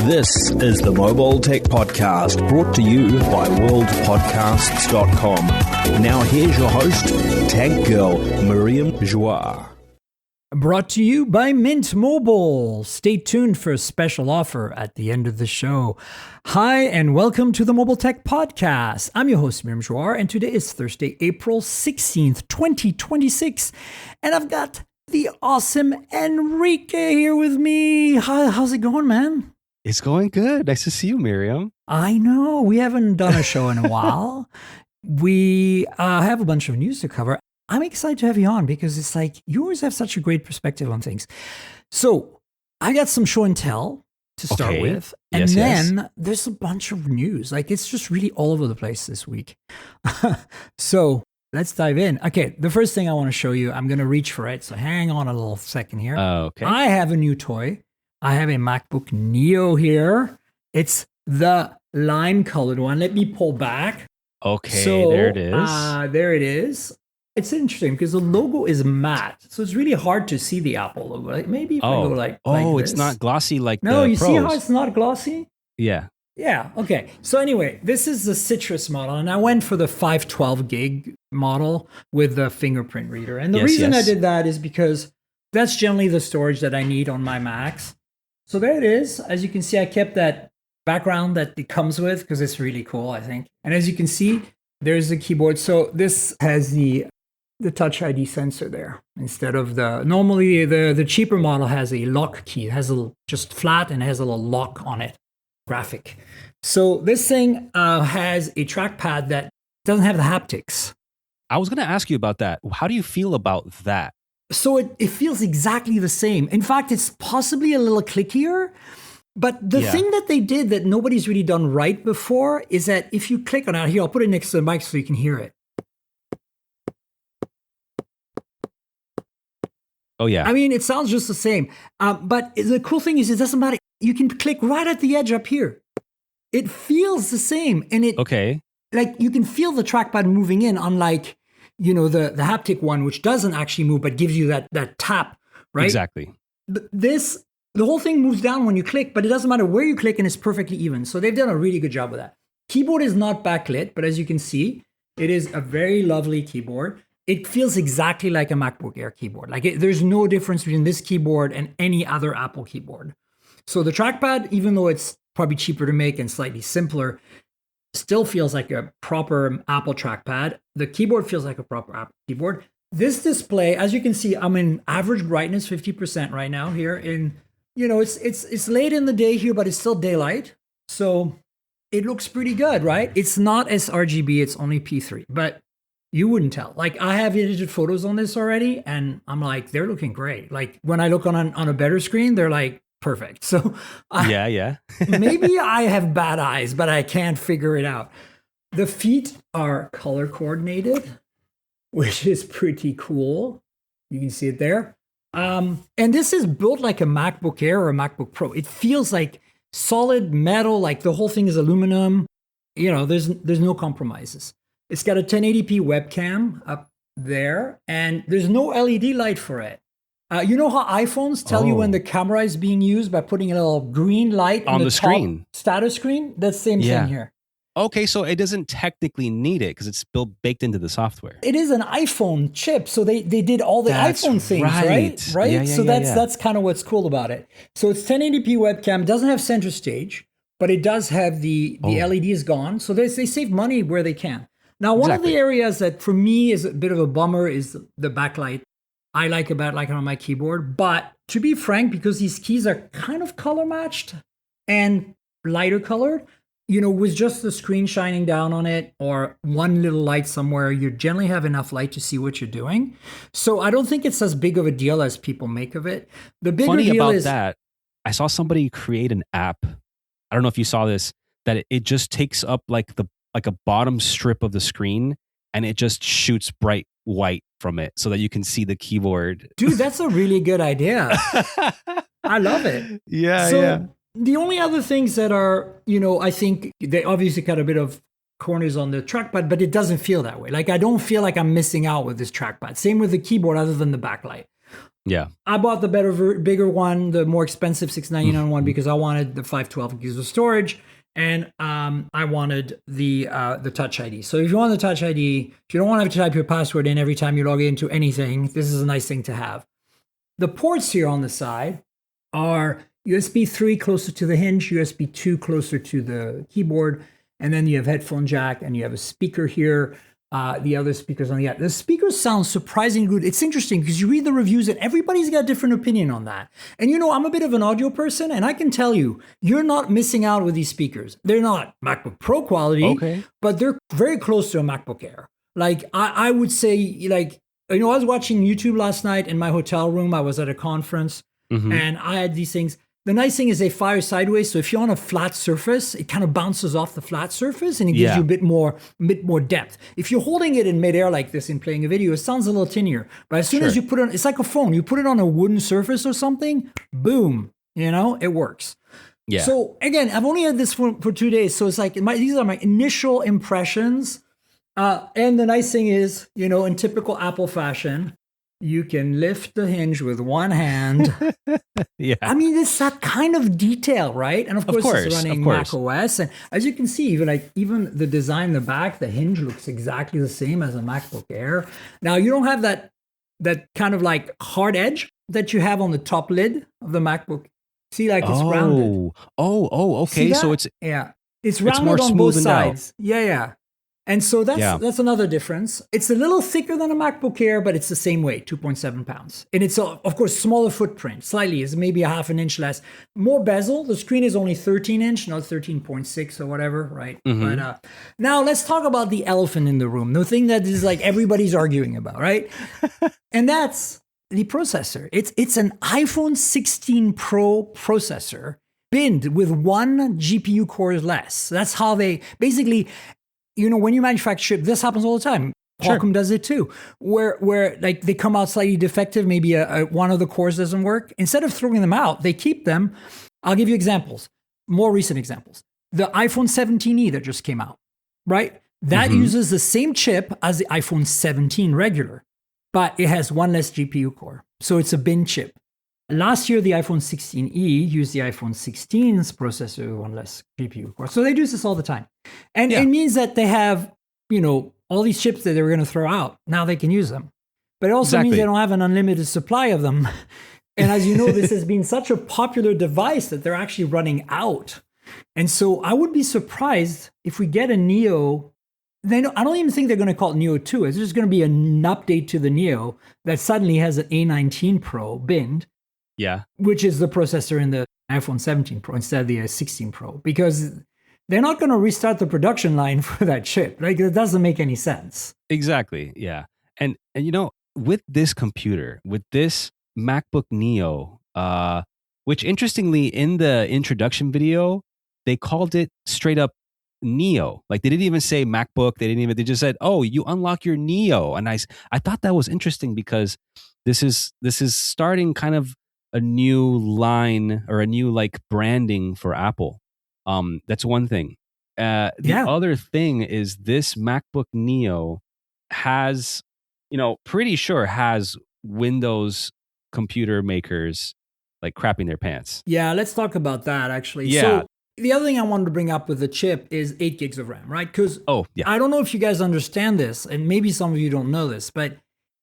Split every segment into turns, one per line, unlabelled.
This is the Mobile Tech Podcast, brought to you by worldpodcasts.com. Now here's your host, Tech Girl, Miriam Joie.
Brought to you by Mint Mobile. Stay tuned for a special offer at the end of the show. Hi, and welcome to the Mobile Tech Podcast. I'm your host, Miriam Joie, and today is Thursday, April 16th, 2026. And I've got the awesome Enrique here with me. How's it going, man?
It's going good. Nice to see you, Miriam.
I know. We haven't done a show in a while. We have a bunch of news to cover. I'm excited to have you on because it's like you always have such a great perspective on things. So I got some show and tell to start with. And then there's a bunch of news. Like it's just really all over the place this week. So let's dive in. Okay, the first thing I want to show you, I'm going to reach for it. So hang on a little second here.
Okay.
I have a new toy. I have a MacBook Neo here. It's the lime colored one. Let me pull back.
Okay,
so,
there it is.
There it is. It's interesting because the logo is matte. So it's really hard to see the Apple logo. Like maybe if I go like
it's
this.
not glossy like
No,
the
you
Pros.
see how it's not glossy?
Yeah.
Yeah, okay. So anyway, this is the Citrus model, and I went for the 512 gig model with the fingerprint reader. And the reason I did that is because that's generally the storage that I need on my Macs. So there it is. As you can see, I kept that background that it comes with because it's really cool, I think. And as you can see, there's the keyboard. So this has the Touch ID sensor there instead of normally the cheaper model has a lock key. It has just flat and it has a little lock on it, graphic. So this thing has a trackpad that doesn't have the haptics.
I was going to ask you about that. How do you feel about that?
So it feels exactly the same. In fact, it's possibly a little clickier. But the thing that they did that nobody's really done right before is that if you click on it, here, I'll put it next to the mic so you can hear it.
Oh, yeah.
I mean, it sounds just the same. But the cool thing is it doesn't matter. You can click right at the edge up here. It feels the same. And like you can feel the trackpad moving in, unlike, the haptic one, which doesn't actually move, but gives you that tap, right?
Exactly.
The whole thing moves down when you click, but it doesn't matter where you click and it's perfectly even. So they've done a really good job with that. Keyboard is not backlit, but as you can see, it is a very lovely keyboard. It feels exactly like a MacBook Air keyboard. There's no difference between this keyboard and any other Apple keyboard. So the trackpad, even though it's probably cheaper to make and slightly simpler, still feels like a proper Apple trackpad. The keyboard feels like a proper Apple keyboard. This display, as you can see, I'm in average brightness, 50% right now here. It's late in the day here, but it's still daylight. So it looks pretty good, right? It's not sRGB, it's only P3, but you wouldn't tell. Like I have edited photos on this already, and I'm like, they're looking great. Like when I look on a better screen, they're like perfect. So maybe I have bad eyes, but I can't figure it out. The feet are color coordinated, which is pretty cool. You can see it there. And this is built like a MacBook Air or a MacBook Pro. It feels like solid metal, like the whole thing is aluminum. There's no compromises. It's got a 1080p webcam up there, and there's no LED light for it. You know how iPhones tell you when the camera is being used by putting a little green light
on the screen,
status screen? That's the same thing here.
Okay, so it doesn't technically need it because it's baked into the software.
It is an iPhone chip, so they did all the iPhone things, right?
Yeah,
so that's kind of what's cool about it. So it's 1080p webcam, doesn't have center stage, but it does have the LED is gone. So they save money where they can. Now, one of the areas that for me is a bit of a bummer is the backlight. I like about like on my keyboard, but to be frank, because these keys are kind of color matched and lighter colored, with just the screen shining down on it or one little light somewhere, you generally have enough light to see what you're doing. So I don't think it's as big of a deal as people make of it. The bigger
Funny
deal
about
is
that, I saw somebody create an app. I don't know if you saw this, that it just takes up like a bottom strip of the screen and it just shoots bright white from it so that you can see the keyboard.
Dude, that's a really good idea. I love it.
Yeah.
The only other things that are, I think they obviously got a bit of corners on the trackpad, but it doesn't feel that way. Like I don't feel like I'm missing out with this trackpad. Same with the keyboard other than the backlight.
Yeah.
I bought the bigger one, the more expensive $699 one, because I wanted the 512 gigs of storage, and I wanted the Touch ID. So if you want the Touch ID, if you don't want to have to type your password in every time you log into anything, this is a nice thing to have. The ports here on the side are USB 3 closer to the hinge, USB 2 closer to the keyboard, and then you have headphone jack, and you have a speaker here. The other speakers on the end. The speakers sound surprisingly good. It's interesting because you read the reviews and everybody's got a different opinion on that. And you know, I'm a bit of an audio person, and I can tell you, you're not missing out with these speakers. They're not MacBook Pro quality, but they're very close to a MacBook Air. Like I would say, like, you know, I was watching YouTube last night in my hotel room. I was at a conference and I had these things. The nice thing is they fire sideways, so if you're on a flat surface, it kind of bounces off the flat surface and it gives you a bit more depth. If you're holding it in midair like this and playing a video, it sounds a little tinier. But as soon as you put it on, it's like a phone. You put it on a wooden surface or something, boom, you know, it works. Yeah. So again, I've only had this for 2 days, so it's like these are my initial impressions. And the nice thing is, you know, in typical Apple fashion, you can lift the hinge with one hand. I mean, it's that kind of detail, right? And of course it's running Mac OS. And as you can see, even the design in the back, the hinge looks exactly the same as a MacBook Air. Now, you don't have that kind of like hard edge that you have on the top lid of the MacBook. See, like it's rounded.
Okay. So it's
rounded on both sides. Yeah. And so that's another difference. It's a little thicker than a MacBook Air, but it's the same weight, 2.7 pounds. And it's, of course, smaller footprint, slightly. It's maybe a half an inch less. More bezel. The screen is only 13 inch, not 13.6 or whatever, right? But now let's talk about the elephant in the room, the thing that is like everybody's arguing about, right? And that's the processor. It's an iPhone 16 Pro processor binned with one GPU core less. That's how they basically... You know, when you manufacture chip, this happens all the time. Qualcomm does it too, where like they come out slightly defective. Maybe one of the cores doesn't work. Instead of throwing them out, they keep them. I'll give you examples, more recent examples. The iPhone 17e that just came out, right? That uses the same chip as the iPhone 17 regular, but it has one less GPU core. So it's a bin chip. Last year, the iPhone 16e used the iPhone 16's processor with one less GPU core. So they do this all the time. And it means that they have, you know, all these chips that they were going to throw out. Now they can use them. But it also means they don't have an unlimited supply of them. And as you know, this has been such a popular device that they're actually running out. And so I would be surprised if we get a Neo. I don't even think they're going to call it Neo 2. It's just going to be an update to the Neo that suddenly has an A19 Pro binned.
Yeah.
Which is the processor in the iPhone 17 Pro instead of the 16 Pro, because they're not going to restart the production line for that chip. Like, it doesn't make any sense.
Exactly. Yeah. And you know, with this computer, with this MacBook Neo, which interestingly in the introduction video, they called it straight up Neo. Like they didn't even say MacBook. They just said, "Oh, you unlock your Neo." And I thought that was interesting because this is starting kind of a new line or a new like branding for Apple. That's one thing. The other thing is this MacBook Neo has, you know, pretty sure has Windows computer makers like crapping their pants.
Yeah, let's talk about that actually.
Yeah.
So the other thing I wanted to bring up with the chip is 8 gigs of RAM, right? Because I don't know if you guys understand this, and maybe some of you don't know this, but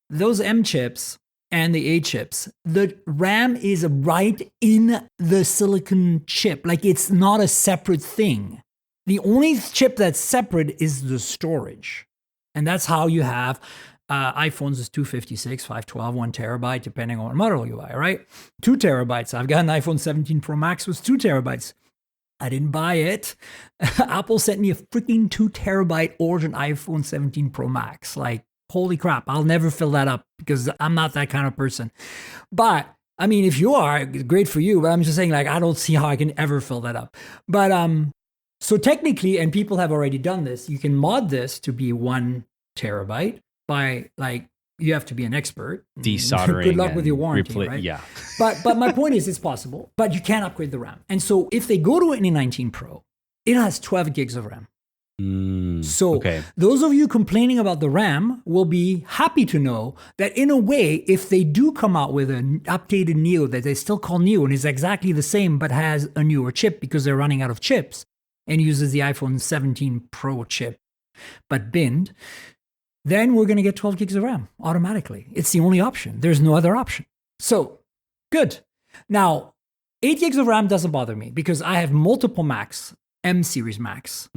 those M chips and the A chips, the RAM is right in the silicon chip. Like it's not a separate thing. The only chip that's separate is the storage. And that's how you have iPhones is 256, 512, 1 terabyte, depending on what model you buy, right? 2 terabytes. I've got an iPhone 17 Pro Max with 2 terabytes. I didn't buy it. Apple sent me a freaking 2 terabyte origin iPhone 17 Pro Max. Like, holy crap, I'll never fill that up because I'm not that kind of person. But I mean, if you are, great for you. But I'm just saying, like, I don't see how I can ever fill that up. But so technically, and people have already done this, you can mod this to be 1 terabyte by like, you have to be an expert.
Desoldering.
Good luck with your warranty, right?
Yeah.
But my point is, it's possible, but you can't upgrade the RAM. And so if they go to an A19 Pro, it has 12 gigs of RAM. So
okay.
those of you complaining about the RAM will be happy to know that in a way, if they do come out with an updated Neo that they still call Neo and is exactly the same but has a newer chip because they're running out of chips and uses the iPhone 17 Pro chip but binned, then we're going to get 12 gigs of RAM automatically. It's the only option. There's no other option. So good. Now, 8 gigs of RAM doesn't bother me because I have multiple Macs, M series Macs,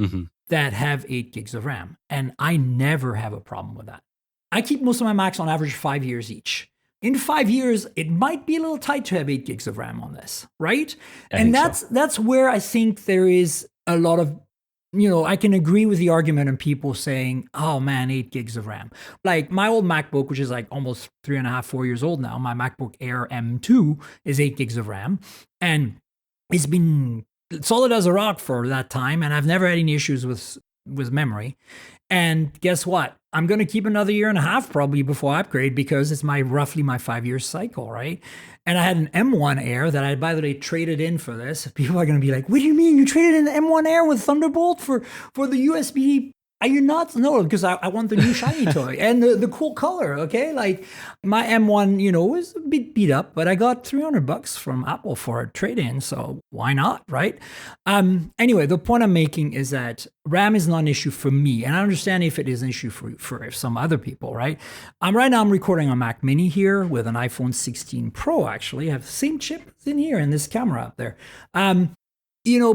that have 8 gigs of RAM. And I never have a problem with that. I keep most of my Macs on average 5 years each. In 5 years, it might be a little tight to have 8 gigs of RAM on this, right? And that's where I think there is a lot of, I can agree with the argument and people saying, oh man, 8 gigs of RAM. Like my old MacBook, which is like almost 3.5, 4 years old now, my MacBook Air M2 is 8 gigs of RAM. And it's been solid as a rock for that time. And I've never had any issues with memory. And guess what? I'm going to keep another 1.5 years probably before I upgrade because it's roughly my 5-year cycle, right? And I had an M1 Air that I, by the way, traded in for this. People are going to be like, what do you mean you traded in the M1 Air with Thunderbolt for the USB? Are you nuts? No, because I want the new shiny toy and the cool color, okay? Like my M1, was a bit beat up, but I got $300 from Apple for a trade-in, so why not, right? Anyway, the point I'm making is that RAM is not an issue for me, and I understand if it is an issue for some other people, right? Right now I'm recording on Mac Mini here with an iPhone 16 Pro, actually. I have the same chip in here in this camera up there.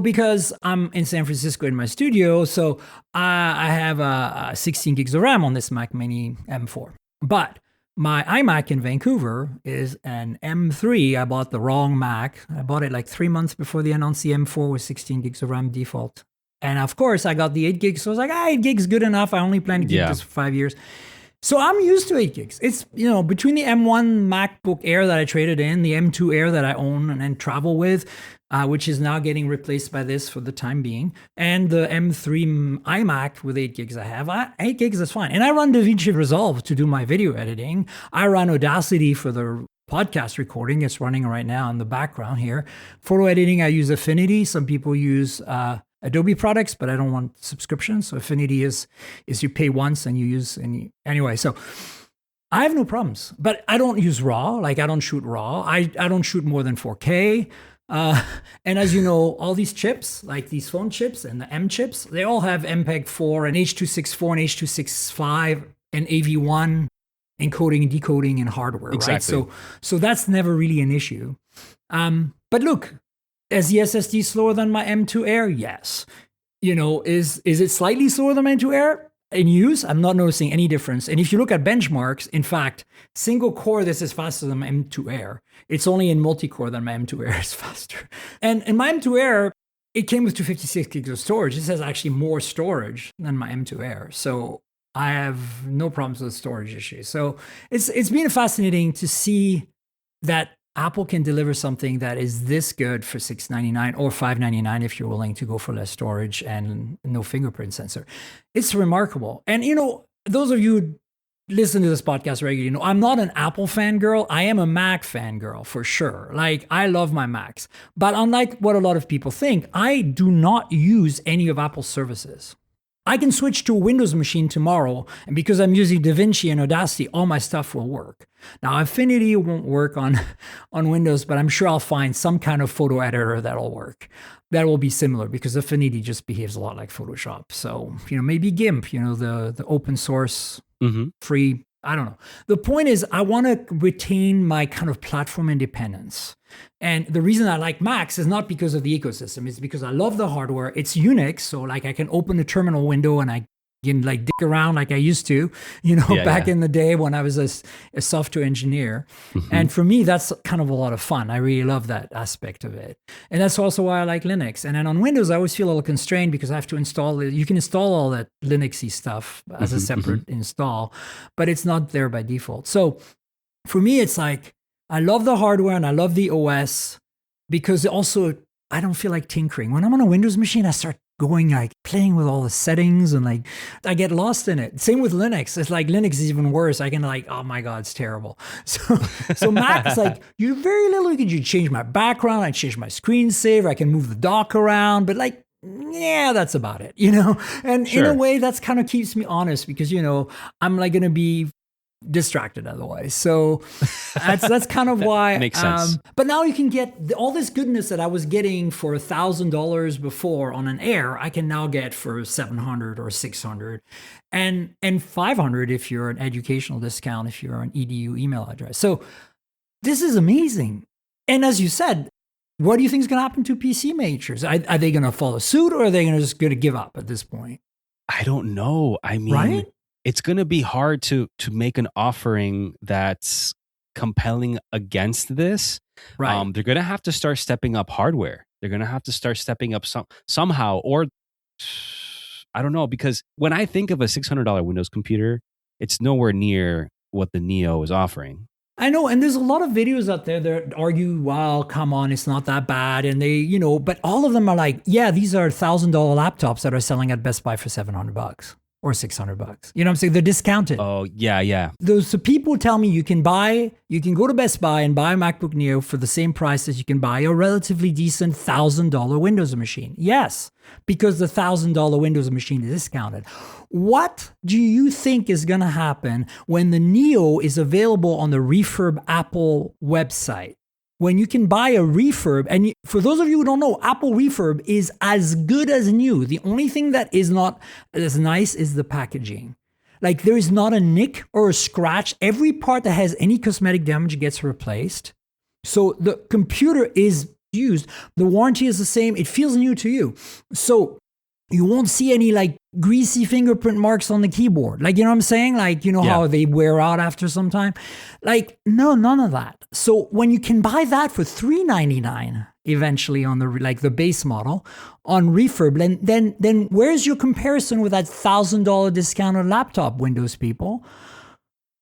Because I'm in San Francisco in my studio, so I have 16 gigs of RAM on this Mac Mini M4. But my iMac in Vancouver is an M3. I bought the wrong Mac. I bought it like 3 months before they announced the M4 with 16 gigs of RAM default. And of course, I got the 8 gigs. So I was like, 8 gigs good enough. I only plan to keep this for 5 years. So I'm used to 8 gigs. It's, between the M1 MacBook Air that I traded in, the M2 Air that I own and travel with, which is now getting replaced by this for the time being, and the M3 iMac with 8 gigs I have, 8 gigs is fine. And I run DaVinci Resolve to do my video editing. I run Audacity for the podcast recording. It's running right now in the background here. Photo editing, I use Affinity. Some people use Adobe products, but I don't want subscriptions. So Affinity is you pay once and you use anyway. So I have no problems, but I don't use RAW. Like I don't shoot RAW. I don't shoot more than 4K. And as you know, all these chips, like these phone chips and the M chips, they all have MPEG-4 and H.264 and H.265 and AV1 encoding and decoding and hardware,
exactly.
Right? So that's never really an issue. But look, is the SSD slower than my M2 Air? Yes. Is it slightly slower than my M2 Air? In use, I'm not noticing any difference. And if you look at benchmarks, in fact, single core, this is faster than my M2 Air. It's only in multi-core that my M2 Air is faster. And in my M2 Air, it came with 256 gigs of storage. This has actually more storage than my M2 Air. So I have no problems with storage issues. So it's been fascinating to see that Apple can deliver something that is this good for $699 or $599 if you're willing to go for less storage and no fingerprint sensor. It's remarkable. And, those of you who listen to this podcast regularly, I'm not an Apple fangirl. I am a Mac fangirl for sure. Like, I love my Macs. But unlike what a lot of people think, I do not use any of Apple's services. I can switch to a Windows machine tomorrow, and because I'm using DaVinci and Audacity, all my stuff will work. Now, Affinity won't work on Windows, but I'm sure I'll find some kind of photo editor that'll work. That will be similar because Affinity just behaves a lot like Photoshop. So, maybe GIMP, the open source, free, I don't know. The point is, I want to retain my kind of platform independence. And the reason I like Macs is not because of the ecosystem. It's because I love the hardware. It's Unix. So like I can open a terminal window and I can like dick around like I used to, back in the day when I was a software engineer. And for me, that's kind of a lot of fun. I really love that aspect of it. And that's also why I like Linux. And then on Windows, I always feel a little constrained because I have to install it. You can install all that Linuxy stuff as a separate install, but it's not there by default. So for me, it's like, I love the hardware and I love the OS because also I don't feel like tinkering. When I'm on a Windows machine, I start going like playing with all the settings and like I get lost in it. Same with Linux. It's like Linux is even worse. I can like, oh my God, it's terrible. So Mac is like, you very little, you can change my background. I change my screensaver. I can move the dock around, but like yeah, that's about it, you know? And in a
Sure.
way, that's kind of keeps me honest because, you know, I'm like going to be distracted otherwise. So that's kind of why.
Makes sense.
But now you can get all this goodness that I was getting for $1,000 before on an Air. I can now get for 700 or 600, and 500 if you're an educational discount if you're an edu email address. So this is amazing. And as you said, what do you think is going to happen to PC makers? Are they going to follow suit, or are they just going to give up at this point?
I don't know. I mean,
Right?
it's going to be hard to make an offering that's compelling against this.
Right.
They're going to have to start stepping up hardware. They're going to have to start stepping up somehow, or I don't know, because when I think of a $600 Windows computer, it's nowhere near what the Neo is offering.
I know, and there's a lot of videos out there that argue, "Wow, come on, it's not that bad," and they, you know, but all of them are like, "Yeah, these are $1,000 laptops that are selling at Best Buy for $700 or $600." You know what I'm saying? They're discounted.
Oh, yeah.
So people tell me you can go to Best Buy and buy a MacBook Neo for the same price as you can buy a relatively decent $1,000 Windows machine. Yes, because the $1,000 Windows machine is discounted. What do you think is going to happen when the Neo is available on the Refurb Apple website? When you can buy a refurb, and for those of you who don't know, Apple Refurb is as good as new. The only thing that is not as nice is the packaging. Like there is not a nick or a scratch. Every part that has any cosmetic damage gets replaced. So the computer is used. The warranty is the same. It feels new to you. So you won't see any like greasy fingerprint marks on the keyboard. Like, you know what I'm saying? Like, you know how they wear out after some time? Like, no, none of that. So when you can buy that for $399 eventually on the base model on Refurb, then where's your comparison with that $1,000 discounted laptop, Windows people?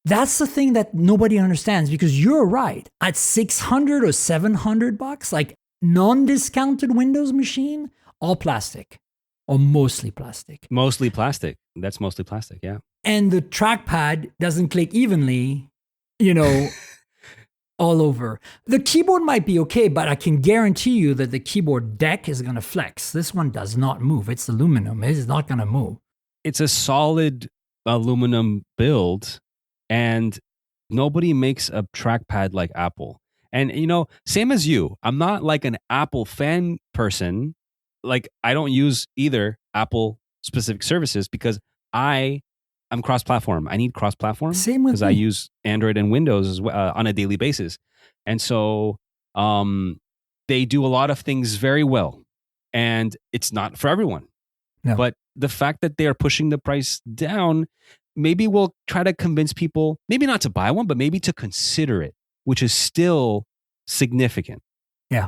That's the thing that nobody understands, because you're right. At $600 or $700, like non-discounted Windows machine, all plastic. Or mostly plastic.
Mostly plastic. That's mostly plastic, yeah.
And the trackpad doesn't click evenly, you know, all over. The keyboard might be okay, but I can guarantee you that the keyboard deck is going to flex. This one does not move. It's aluminum. It's not going to move.
It's a solid aluminum build, and nobody makes a trackpad like Apple. And, you know, same as you, I'm not like an Apple fan person. Like, I don't use either Apple specific services because I'm cross-platform. I need cross-platform
Same with
because I use Android and Windows as well, on a daily basis. And so they do a lot of things very well, and it's not for everyone.
No.
But the fact that they are pushing the price down, maybe we'll try to convince people, maybe not to buy one, but maybe to consider it, which is still significant.
Yeah.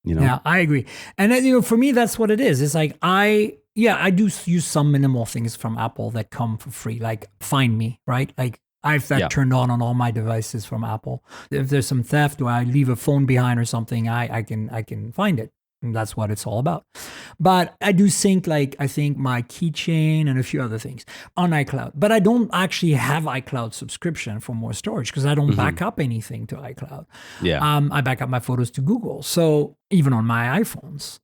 You know?
Yeah, I agree. And then, you know, for me, that's what it is. It's like I do use some minimal things from Apple that come for free, like Find Me, right? Like I have that turned on all my devices from Apple. If there's some theft or I leave a phone behind or something, I can find it. And that's what it's all about. But I do sync, like, I think my keychain and a few other things on iCloud. But I don't actually have iCloud subscription for more storage because I don't back up anything to iCloud.
Yeah.
I back up my photos to Google. So even on my iPhones.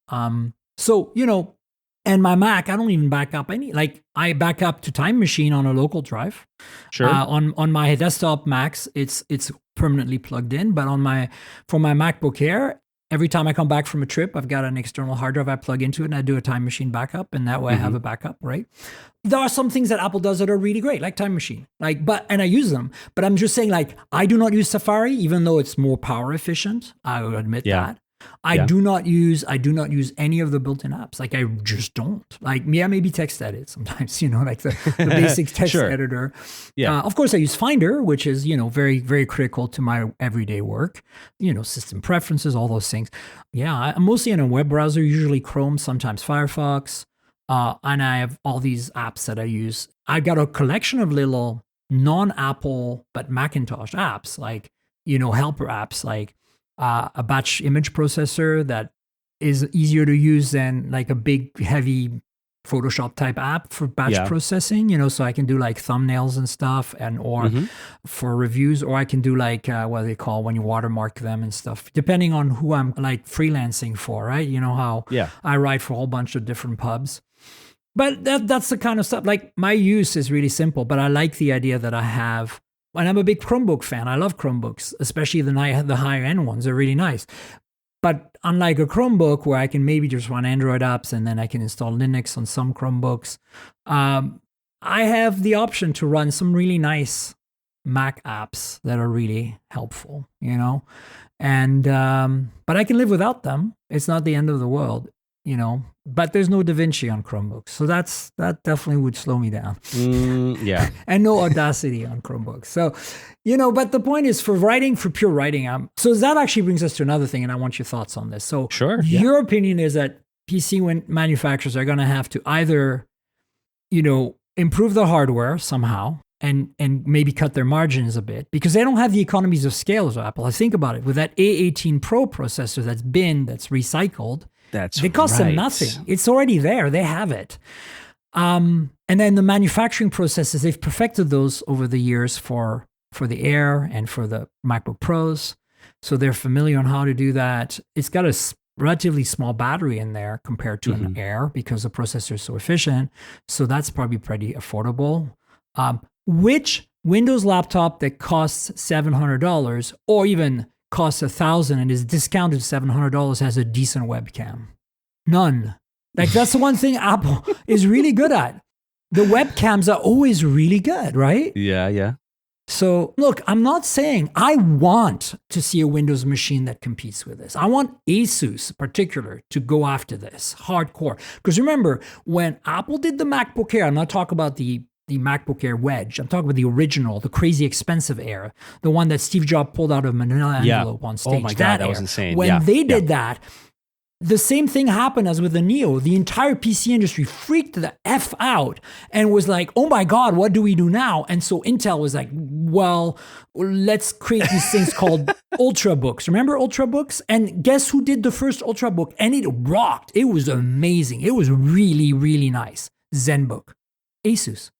So, you know, and my Mac, I don't even back up any. Like I back up to Time Machine on a local drive.
Sure.
On my desktop Macs, it's permanently plugged in. But for my MacBook Air, every time I come back from a trip, I've got an external hard drive I plug into it and I do a Time Machine backup, and that way I have a backup, right? There are some things that Apple does that are really great, like Time Machine. And I use them, but I'm just saying, like, I do not use Safari, even though it's more power efficient. I will admit that. I do not use any of the built-in apps. Like I just don't. Like maybe text edit sometimes, you know, like the basic text editor. Yeah. Of course I use Finder, which is, you know, very, very critical to my everyday work, you know, system preferences, all those things. Yeah. I'm mostly in a web browser, usually Chrome, sometimes Firefox. And I have all these apps that I use. I've got a collection of little non-Apple, but Macintosh apps, like, you know, helper apps, like, a batch image processor that is easier to use than like a big, heavy Photoshop type app for batch
Yeah.
processing, so I can do like thumbnails and stuff or for reviews, or I can do like what they call when you watermark them and stuff, depending on who I'm like freelancing for, right? You know how I write for a whole bunch of different pubs. But that's the kind of stuff, like my use is really simple, but I like the idea that I have, and I'm a big Chromebook fan. I love Chromebooks, especially the higher end ones. They're really nice. But unlike a Chromebook where I can maybe just run Android apps and then I can install Linux on some Chromebooks, I have the option to run some really nice Mac apps that are really helpful, and but I can live without them. It's not the end of the world, but there's no DaVinci on Chromebooks. So that definitely would slow me down.
Yeah.
And no Audacity on Chromebooks. So, but the point is for pure writing. So that actually brings us to another thing, and I want your thoughts on this. So
Sure.
Your opinion is that PC manufacturers are going to have to either, improve the hardware somehow and maybe cut their margins a bit because they don't have the economies of scale as Apple. I think about it. With that A18 Pro processor that's recycled, it costs them nothing. It's already there. They have it. And then the manufacturing processes, they've perfected those over the years for the Air and for the MacBook Pros. So they're familiar on how to do that. It's got a relatively small battery in there compared to an Air because the processor is so efficient. So that's probably pretty affordable. Which Windows laptop that costs $700 or even costs $1,000 and is discounted $700 has a decent webcam? None. Like that's the one thing Apple is really good at. The webcams are always really good, right?
Yeah.
So look, I'm not saying I want to see a Windows machine that competes with this. I want Asus in particular to go after this hardcore. Because remember, when Apple did the MacBook Air, I'm not talking about the MacBook Air Wedge. I'm talking about the original, the crazy expensive Air, the one that Steve Jobs pulled out of a manila envelope on stage.
Oh my God, that was insane.
When they did that, the same thing happened as with the Neo. The entire PC industry freaked the F out and was like, oh my God, what do we do now? And so Intel was like, well, let's create these things called Ultrabooks. Remember Ultrabooks? And guess who did the first Ultrabook? And it rocked. It was amazing. It was really, really nice. ZenBook. Asus.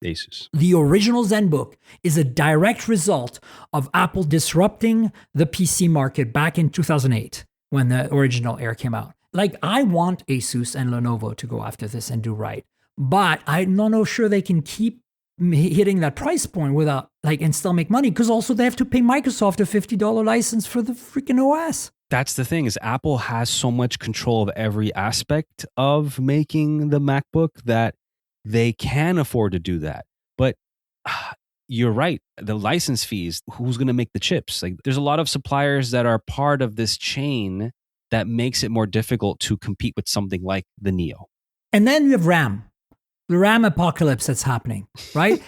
The original ZenBook is a direct result of Apple disrupting the PC market back in 2008 when the original Air came out. Like, I want Asus and Lenovo to go after this and do right, but I'm not sure they can keep hitting that price point without and still make money, because also they have to pay Microsoft a $50 license for the freaking OS.
That's the thing, is Apple has so much control of every aspect of making the MacBook that they can afford to do that. But you're right. The license fees, who's going to make the chips? Like, there's a lot of suppliers that are part of this chain that makes it more difficult to compete with something like the Neo.
And then you have RAM. The RAM apocalypse that's happening, right?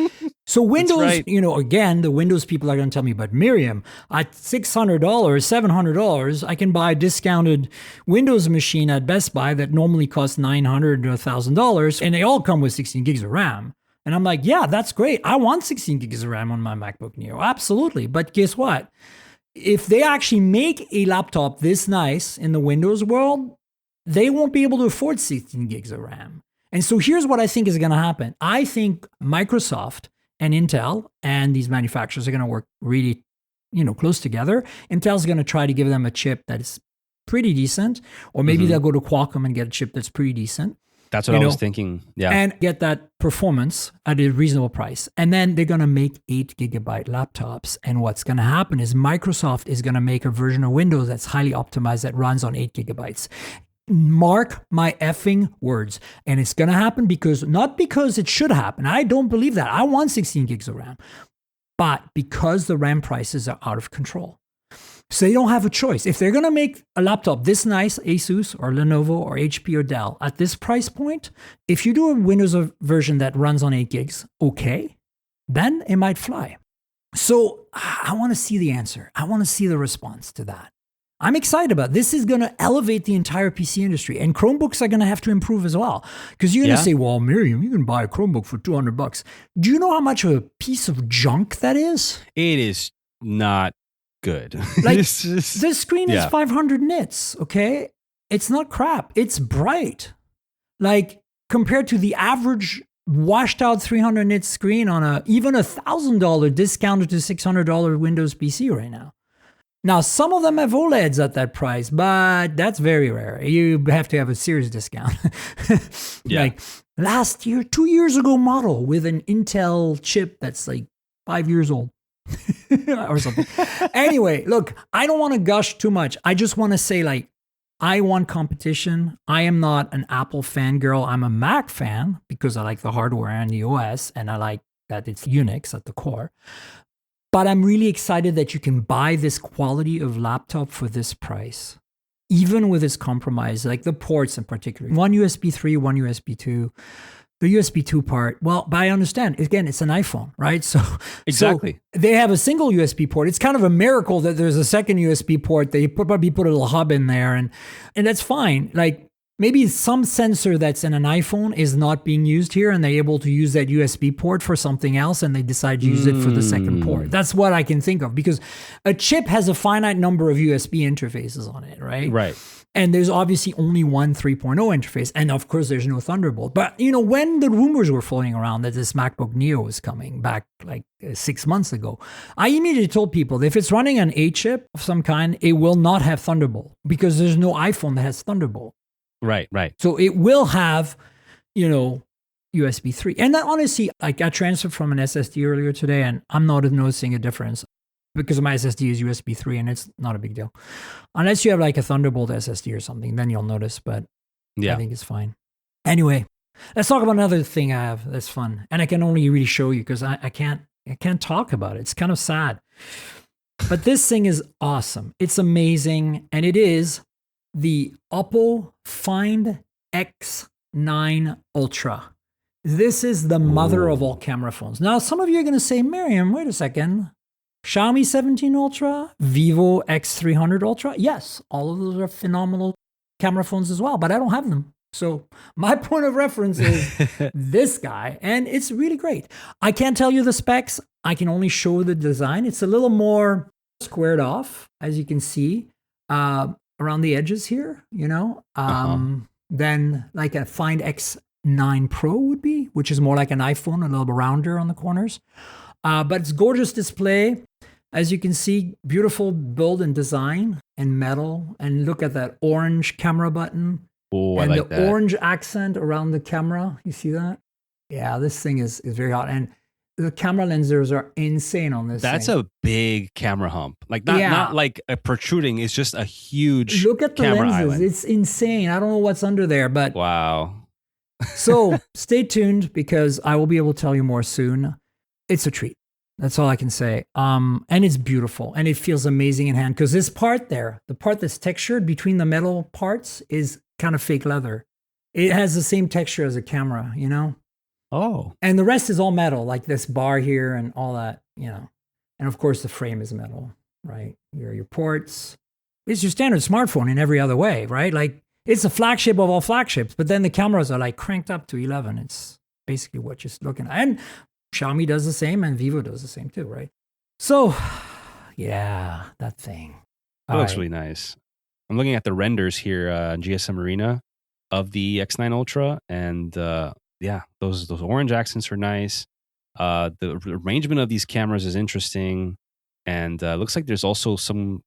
So Windows,
right.
Again, the Windows people are going to tell me, but Miriam, at $600, $700, I can buy a discounted Windows machine at Best Buy that normally costs $900 to $1,000, and they all come with 16 gigs of RAM. And I'm like, yeah, that's great. I want 16 gigs of RAM on my MacBook Neo. Absolutely. But guess what? If they actually make a laptop this nice in the Windows world, they won't be able to afford 16 gigs of RAM. And so here's what I think is going to happen. I think Microsoft and Intel and these manufacturers are going to work really, close together. Intel's going to try to give them a chip that is pretty decent, or maybe they'll go to Qualcomm and get a chip that's pretty decent.
That's what I was thinking. Yeah.
And get that performance at a reasonable price. And then they're going to make 8 gigabyte laptops. And what's going to happen is Microsoft is going to make a version of Windows that's highly optimized that runs on 8 gigabytes. Mark my effing words. And it's going to happen not because it should happen. I don't believe that. I want 16 gigs of RAM. But because the RAM prices are out of control. So they don't have a choice. If they're going to make a laptop this nice, Asus or Lenovo or HP or Dell, at this price point, if you do a Windows version that runs on 8 gigs, okay, then it might fly. So I want to see the answer. I want to see the response to that. I'm excited about it. This is going to elevate the entire PC industry, and Chromebooks are going to have to improve as well. Because you're going to say, well, Miriam, you can buy a Chromebook for $200. Do you know how much of a piece of junk that is?
It is not good.
Like, this screen is 500 nits, okay? It's not crap. It's bright. Like, compared to the average washed out 300 nit screen on even $1,000 discounted to $600 Windows PC right now. Now, some of them have OLEDs at that price, but that's very rare. You have to have a serious discount.
Yeah.
Like last year, 2 years ago model with an Intel chip that's like 5 years old or something. Anyway, look, I don't want to gush too much. I just want to say, like, I want competition. I am not an Apple fangirl. I'm a Mac fan because I like the hardware and the OS, and I like that it's Unix at the core. But I'm really excited that you can buy this quality of laptop for this price, even with its compromise, like the ports in particular. One USB 3, one USB 2. The USB 2 part, well, but I understand. Again, it's an iPhone, right? So
Exactly.
So they have a single USB port. It's kind of a miracle that there's a second USB port. They probably put a little hub in there, and that's fine. Like maybe some sensor that's in an iPhone is not being used here, and they're able to use that USB port for something else, and they decide to use it for the second port. That's what I can think of, because a chip has a finite number of USB interfaces on it, right?
Right.
And there's obviously only one 3.0 interface. And of course, there's no Thunderbolt. But, you know, when the rumors were floating around that this MacBook Neo was coming back like 6 months ago, I immediately told people, if it's running an A chip of some kind, it will not have Thunderbolt, because there's no iPhone that has Thunderbolt.
Right, right.
So it will have, you know, USB 3. And that, honestly, I got transferred from an SSD earlier today, and I'm not noticing a difference, because my SSD is USB 3 and it's not a big deal. Unless you have like a Thunderbolt SSD or something, then you'll notice, but I think it's fine. Anyway, let's talk about another thing I have that's fun. And I can only really show you because I can't talk about it. It's kind of sad. But this thing is awesome. It's amazing. And it is the Oppo Find X9 Ultra. This is the mother of all camera phones. Now, some of you are going to say, Miriam, wait a second. Xiaomi 17 Ultra, Vivo X300 Ultra. Yes, all of those are phenomenal camera phones as well, but I don't have them. So my point of reference is this guy, and it's really great. I can't tell you the specs. I can only show the design. It's a little more squared off, as you can see, around the edges here, you know, than like a Find X9 Pro would be, which is more like an iPhone, a little bit rounder on the corners. But it's gorgeous display. As you can see, beautiful build and design and metal. And look at that orange camera button.
Oh,
and
I like
the orange accent around the camera. You see that? Yeah, this thing is very hot. And the camera lenses are insane on this
That's
thing.
a big camera hump. Like not like a protruding, it's just a huge
Look at the
camera
lenses.
island.
It's insane. I don't know what's under there, but
Wow.
so stay tuned, because I will be able to tell you more soon. It's a treat. That's all I can say. And it's beautiful, and it feels amazing in hand, because this part there, the part that's textured between the metal parts, is kind of fake leather. It has the same texture as a camera, you know?
Oh.
And the rest is all metal, like this bar here and all that, you know? And of course, the frame is metal, right? Your ports. It's your standard smartphone in every other way, right? Like, it's a flagship of all flagships, but then the cameras are like cranked up to 11. It's basically what you're looking at. And Xiaomi does the same, and Vivo does the same too, right? So, yeah, that thing.
That looks really nice. I'm looking at the renders here on GSM Arena of the X9 Ultra, and yeah, those orange accents are nice. The arrangement of these cameras is interesting, and looks like there's also some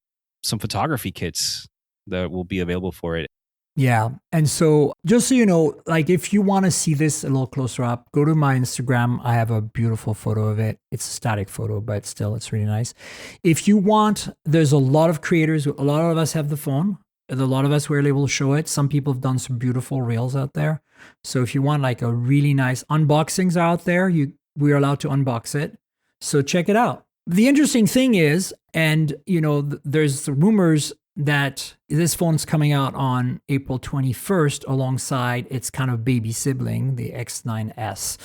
photography kits that will be available for it.
Yeah. And so just so you know, like, if you want to see this a little closer up, go to my Instagram. I have a beautiful photo of it. It's a static photo, but still, it's really nice. If you want, there's a lot of creators. A lot of us have the phone. A lot of us were able to show it. Some people have done some beautiful reels out there. So if you want like a really nice unboxings out there, we're allowed to unbox it. So check it out. The interesting thing is, and you know, there's rumors that this phone's coming out on April 21st alongside its kind of baby sibling, the X9S.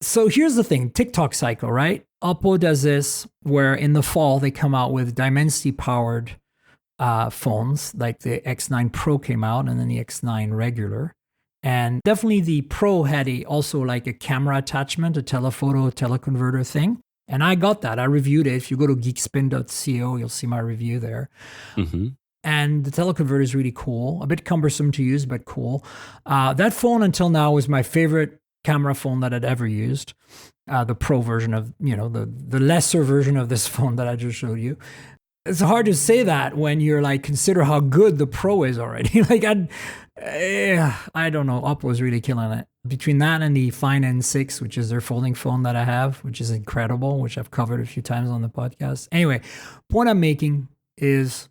So here's the thing, TikTok cycle, right? Oppo does this where in the fall they come out with Dimensity powered phones, like the X9 Pro came out and then the X9 regular. And definitely the Pro had also like a camera attachment, a telephoto, teleconverter thing. And I got that. I reviewed it. If you go to geekspin.co, you'll see my review there.
Mm-hmm.
and the teleconverter is really cool. A bit cumbersome to use, but cool. That phone until now was my favorite camera phone that I'd ever used. The Pro version of, the lesser version of this phone that I just showed you. It's hard to say that when you're like, consider how good the Pro is already. Like, I don't know. Oppo is really killing it. Between that and the Find N6, which is their folding phone that I have, which is incredible, which I've covered a few times on the podcast. Anyway, point I'm making is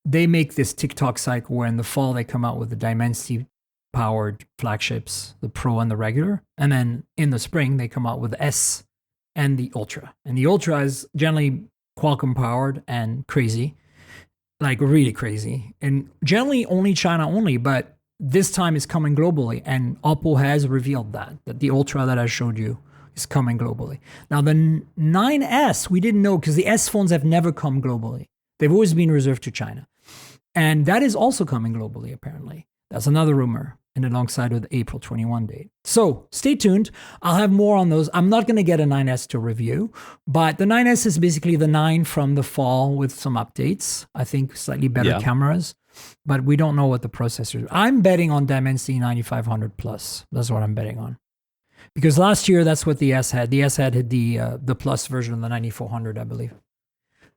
they make this TikTok cycle where in the fall they come out with the Dimensity powered flagships, the Pro and the regular. And then in the spring, they come out with the S and the Ultra. And the Ultra is generally Qualcomm powered and crazy, like really crazy. And generally only China only, but this time it's coming globally. And Oppo has revealed that the Ultra that I showed you is coming globally. Now the 9S, we didn't know because the S phones have never come globally. They've always been reserved to China. And that is also coming globally, apparently. That's another rumor. And alongside with the April 21 date. So stay tuned. I'll have more on those. I'm not going to get a 9S to review, but the 9S is basically the 9 from the fall with some updates. I think slightly better cameras, but we don't know what the processor is. I'm betting on Dimensity 9500 Plus. That's what I'm betting on. Because last year, that's what the S had. The S had the Plus version of the 9400, I believe.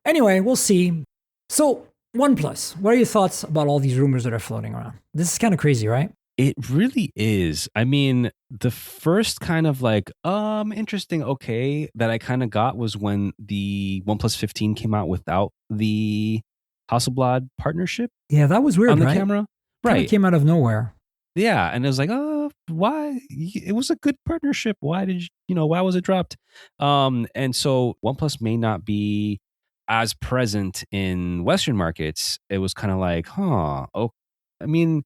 Anyway, we'll see. So OnePlus, what are your thoughts about all these rumors that are floating around? This is kind of crazy, right?
It really is. I mean, the first kind of like, interesting, okay, that I kind of got was when the OnePlus 15 came out without the Hasselblad partnership.
Yeah, that was weird,
on the
right?
camera.
Right. It came out of nowhere.
Yeah. And it was like, why? It was a good partnership. Why why was it dropped? And so OnePlus may not be as present in Western markets. It was kind of like, I mean,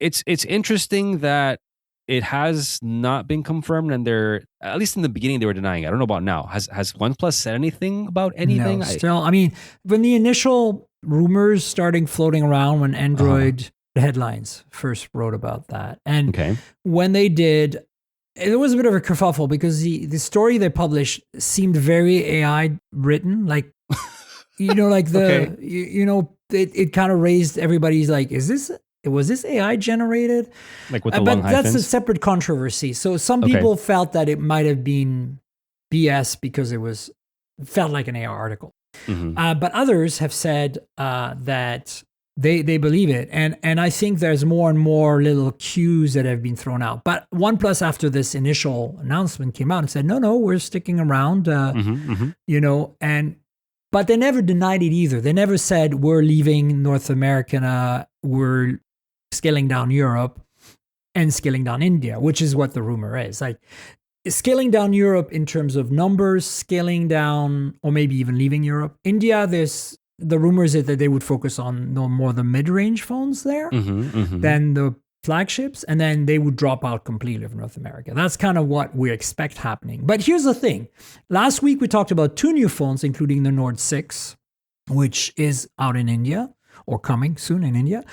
it's interesting that it has not been confirmed, and they're, at least in the beginning, they were denying it. I don't know about now. Has OnePlus said anything about anything?
No, still, I mean, when the initial rumors starting floating around when Android headlines first wrote about that, and when they did, it was a bit of a kerfuffle because the story they published seemed very AI written, like like the it kind of raised everybody's like, was this AI generated?
Like with the long hyphens?
That's a separate controversy. So some people felt that it might have been BS because it felt like an AI article. Mm-hmm. But others have said that they believe it. And I think there's more and more little cues that have been thrown out. But OnePlus, after this initial announcement, came out and said, no, we're sticking around, but they never denied it either. They never said, we're leaving North America, we're scaling down Europe and scaling down India, which is what the rumor is. Like scaling down Europe in terms of numbers, scaling down, or maybe even leaving Europe. India, the rumors is that they would focus on no more the mid-range phones there than the flagships, and then they would drop out completely of North America. That's kind of what we expect happening. But here's the thing. Last week, we talked about 2 new phones, including the Nord 6, which is out in India or coming soon in India.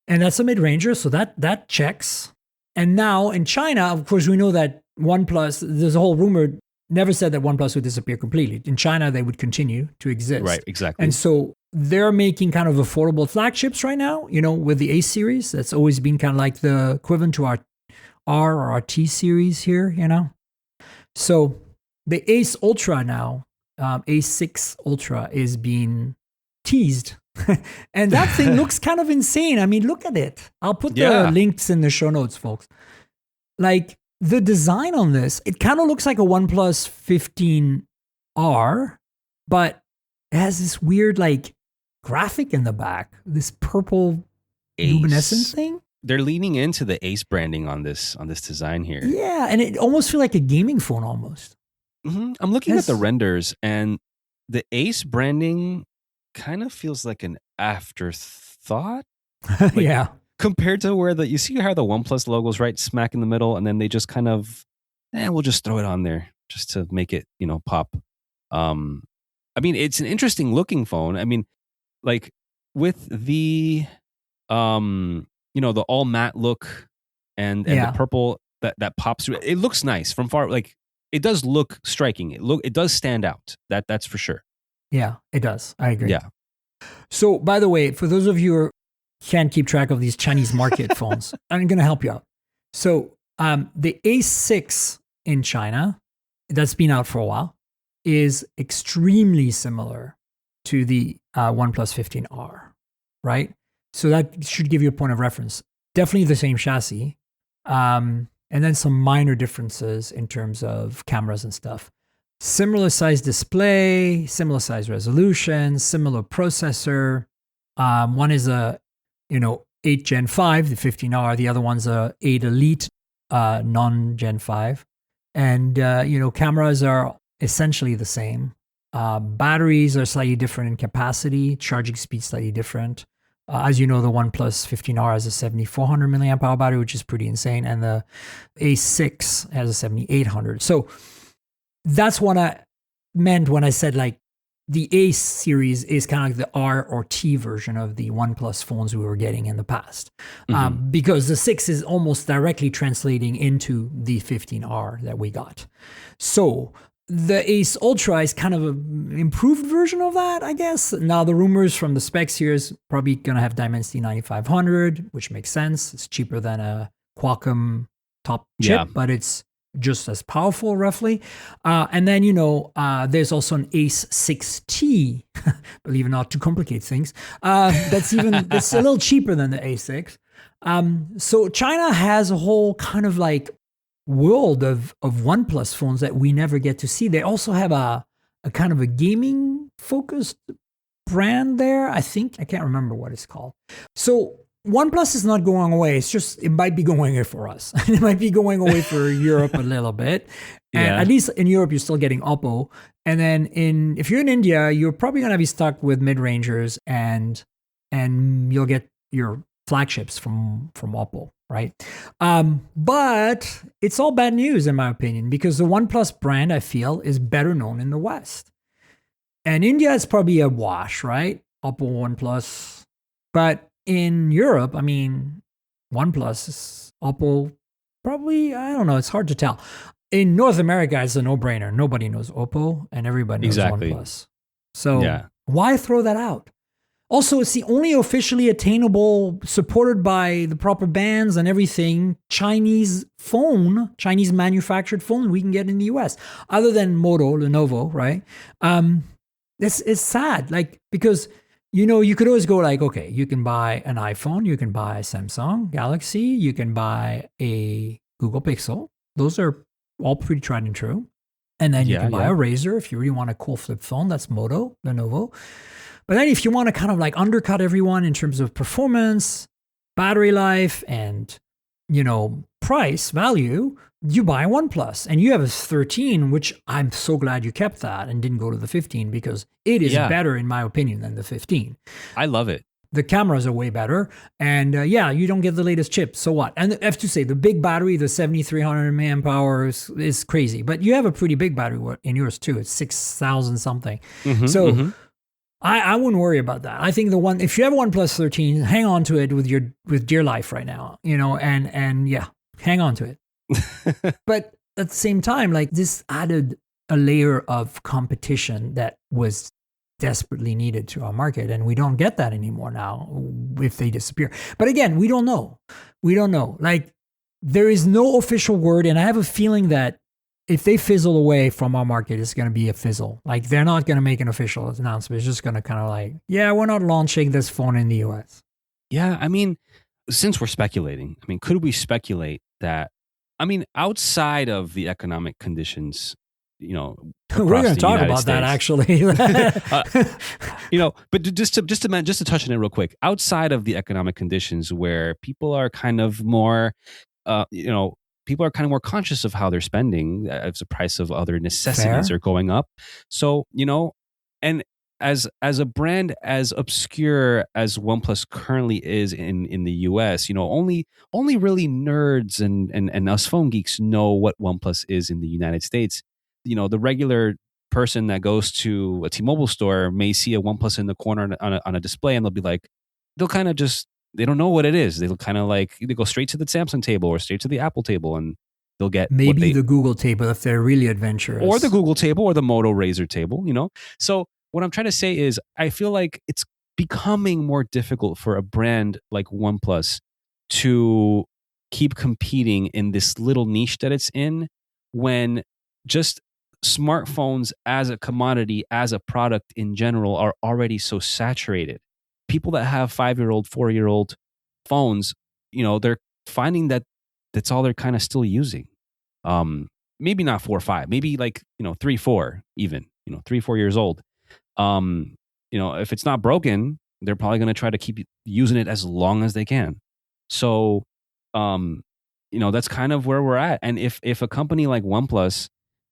And that's a mid-ranger, so that checks. And now in China, of course, we know that OnePlus, there's a whole rumor, never said that OnePlus would disappear completely. In China, they would continue to exist.
Right, exactly.
And so they're making kind of affordable flagships right now, with the A series. That's always been kind of like the equivalent to our R or our T series here, So the Ace Ultra now, A6 Ultra is being teased. And that thing looks kind of insane. I mean, look at it. I'll put the links in the show notes, folks. Like the design on this, it kind of looks like a OnePlus 15R, but it has this weird like graphic in the back, this purple luminescent thing.
They're leaning into the Ace branding on this design here.
Yeah, and it almost feels like a gaming phone almost.
I'm looking at the renders, and the Ace branding kind of feels like an afterthought.
Yeah.
Compared to where you see how the OnePlus logo's right smack in the middle, and then they just kind of, we'll just throw it on there just to make it, pop. I mean, it's an interesting looking phone. I mean, like with the, the all matte look and the purple that pops through, it looks nice from far. Like it does look striking. It does stand out. That's for sure.
Yeah, it does. I agree.
Yeah.
So, by the way, for those of you who can't keep track of these Chinese market phones, I'm going to help you out. So, the A6 in China, that's been out for a while, is extremely similar to the OnePlus 15R, right? So that should give you a point of reference. Definitely the same chassis, and then some minor differences in terms of cameras and stuff. Similar size display, similar size resolution, similar processor. One is a 8 Gen 5, the 15R. The other one's a 8 Elite, non-Gen 5. And cameras are essentially the same. Batteries are slightly different in capacity, charging speed slightly different. As you know, the OnePlus 15R has a 7400 milliamp hour battery, which is pretty insane, and the A6 has a 7800. So that's what I meant when I said like the A series is kind of like the R or T version of the OnePlus phones we were getting in the past, because the 6 is almost directly translating into the 15R that we got. So the Ace Ultra is kind of an improved version of that, I guess. Now, the rumors from the specs here is probably going to have Dimensity 9500, which makes sense. It's cheaper than a Qualcomm top chip, but it's just as powerful, roughly. And then, there's also an Ace 6T, believe it or not, to complicate things. That's a little cheaper than the A6. So China has a whole kind of like world of OnePlus phones that we never get to see. They also have a kind of a gaming focused brand there. I think I can't remember what it's called. So OnePlus is not going away. It's just, it might be going away for us. It might be going away for Europe a little bit. And at least in Europe, you're still getting Oppo. And then if you're in India, you're probably going to be stuck with mid-rangers and you'll get your flagships from Oppo, right? But it's all bad news in my opinion, because the OnePlus brand, I feel, is better known in the West. And India is probably a wash, right? Oppo, OnePlus. But in Europe, I mean, OnePlus is Oppo, probably, I don't know, it's hard to tell. In North America, it's a no-brainer. Nobody knows Oppo and everybody knows OnePlus. So why throw that out? Also, it's the only officially attainable, supported by the proper bands and everything, Chinese manufactured phone we can get in the US, other than Moto, Lenovo, right? It's sad, like, because, you could always go like, okay, you can buy an iPhone, you can buy a Samsung Galaxy, you can buy a Google Pixel. Those are all pretty tried and true. And then you can buy a Razr if you really want a cool flip phone. That's Moto, Lenovo. But then if you want to kind of like undercut everyone in terms of performance, battery life, and, price, value, you buy a OnePlus. And you have a 13, which I'm so glad you kept that and didn't go to the 15, because it is better, in my opinion, than the 15.
I love it.
The cameras are way better. And you don't get the latest chip. So what? And I have to say, the big battery, the 7300 milliamp hour is crazy. But you have a pretty big battery in yours too. It's 6,000 something. I wouldn't worry about that. I think if you have a OnePlus 13, hang on to it with dear life right now, and hang on to it. But at the same time, like, this added a layer of competition that was desperately needed to our market, and we don't get that anymore now if they disappear. But again, we don't know. Like, there is no official word, and I have a feeling that if they fizzle away from our market, it's going to be a fizzle. Like, they're not going to make an official announcement. It's just going to kind of like, we're not launching this phone in the US.
Yeah, I mean, since we're speculating, could we speculate that, outside of the economic conditions, we're
going to talk about that, actually.
But just to touch on it real quick, outside of the economic conditions where people are kind of more, people are kind of more conscious of how they're spending as the price of other necessities are going up. So, and as a brand as obscure as OnePlus currently is in the US, only really nerds and us phone geeks know what OnePlus is in the United States. The regular person that goes to a T-Mobile store may see a OnePlus in the corner on a display, and they'll be like, they don't know what it is. They'll kind of like, they go straight to the Samsung table or straight to the Apple table, and they'll get
maybe the Google table if they're really adventurous,
or the Google table or the Moto Razr table. So what I'm trying to say is, I feel like it's becoming more difficult for a brand like OnePlus to keep competing in this little niche that it's in, when just smartphones as a commodity, as a product in general, are already so saturated. People that have 5-year-old, 4-year-old phones, they're finding that that's all they're kind of still using. Maybe not 4 or 5, maybe like 3, 4, even 3, 4 years old. If it's not broken, they're probably going to try to keep using it as long as they can. So, that's kind of where we're at. And if a company like OnePlus,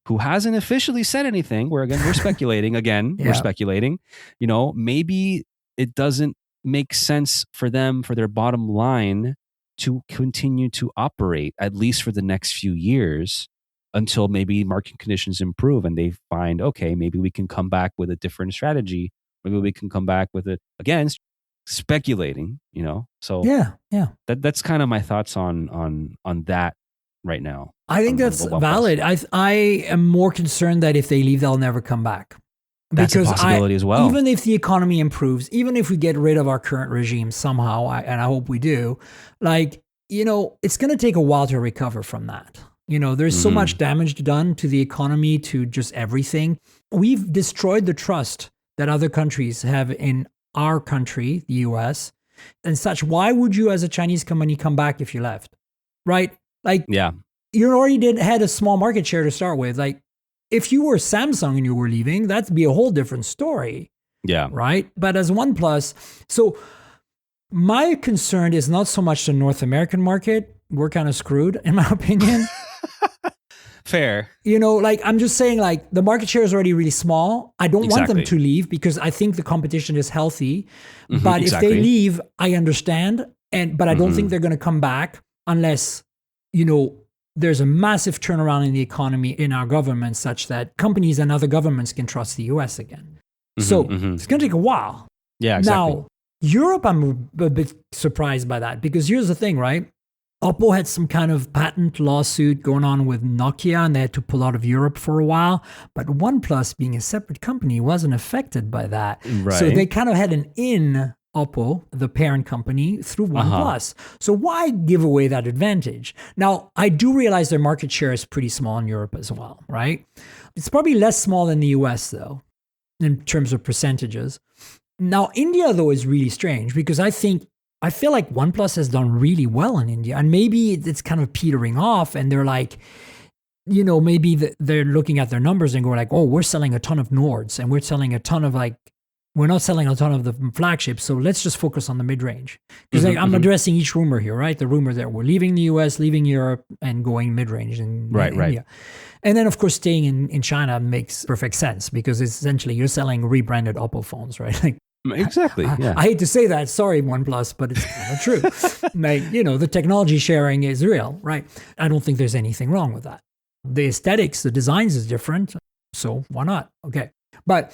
who hasn't officially said anything, we're speculating again,
Yeah.
we're speculating, maybe it doesn't make sense for them, for their bottom line, to continue to operate, at least for the next few years, until maybe market conditions improve and they find, okay, maybe we can come back with a different strategy. Maybe we can come back with it again, speculating, So
yeah.
That's kind of my thoughts on that right now.
I think that's valid. I am more concerned that if they leave, they'll never come back.
That's a possibility as well.
Even if the economy improves, even if we get rid of our current regime somehow, and I hope we do, it's going to take a while to recover from that. There's so much damage done to the economy, to just everything. We've destroyed the trust that other countries have in our country, the US, and such. Why would you, as a Chinese company, come back if you left? Right? You already had a small market share to start with. If you were Samsung and you were leaving, that'd be a whole different story.
Yeah.
Right? But as OnePlus, so my concern is not so much the North American market. We're kind of screwed, in my opinion.
Fair.
I'm just saying, the market share is already really small. I don't want them to leave because I think the competition is healthy. But if they leave, I understand. But I don't think they're going to come back unless, there's a massive turnaround in the economy, in our government, such that companies and other governments can trust the US again. So it's going to take a while.
Yeah, exactly.
Now, Europe, I'm a bit surprised by that, because here's the thing, right? Oppo had some kind of patent lawsuit going on with Nokia, and they had to pull out of Europe for a while. But OnePlus, being a separate company, wasn't affected by that.
Right.
So they kind of had an in, Oppo, the parent company, through OnePlus. So why give away that advantage? Now, I do realize their market share is pretty small in Europe as well, right? It's probably less small than the US, though, in terms of percentages. Now, India, though, is really strange, because I feel like OnePlus has done really well in India, and maybe it's kind of petering off, and they're like, maybe they're looking at their numbers and going like, oh, we're selling a ton of Nords, and we're selling a ton of we're not selling a ton of the flagships, so let's just focus on the mid-range. Because I'm addressing each rumor here, right? The rumor that we're leaving the US, leaving Europe, and going mid-range in India. And then, of course, staying in China makes perfect sense, because essentially you're selling rebranded Oppo phones, right?
Exactly. Yeah.
I hate to say that. Sorry, OnePlus, but it's kind of true. The technology sharing is real, right? I don't think there's anything wrong with that. The aesthetics, the designs is different. So why not? Okay. But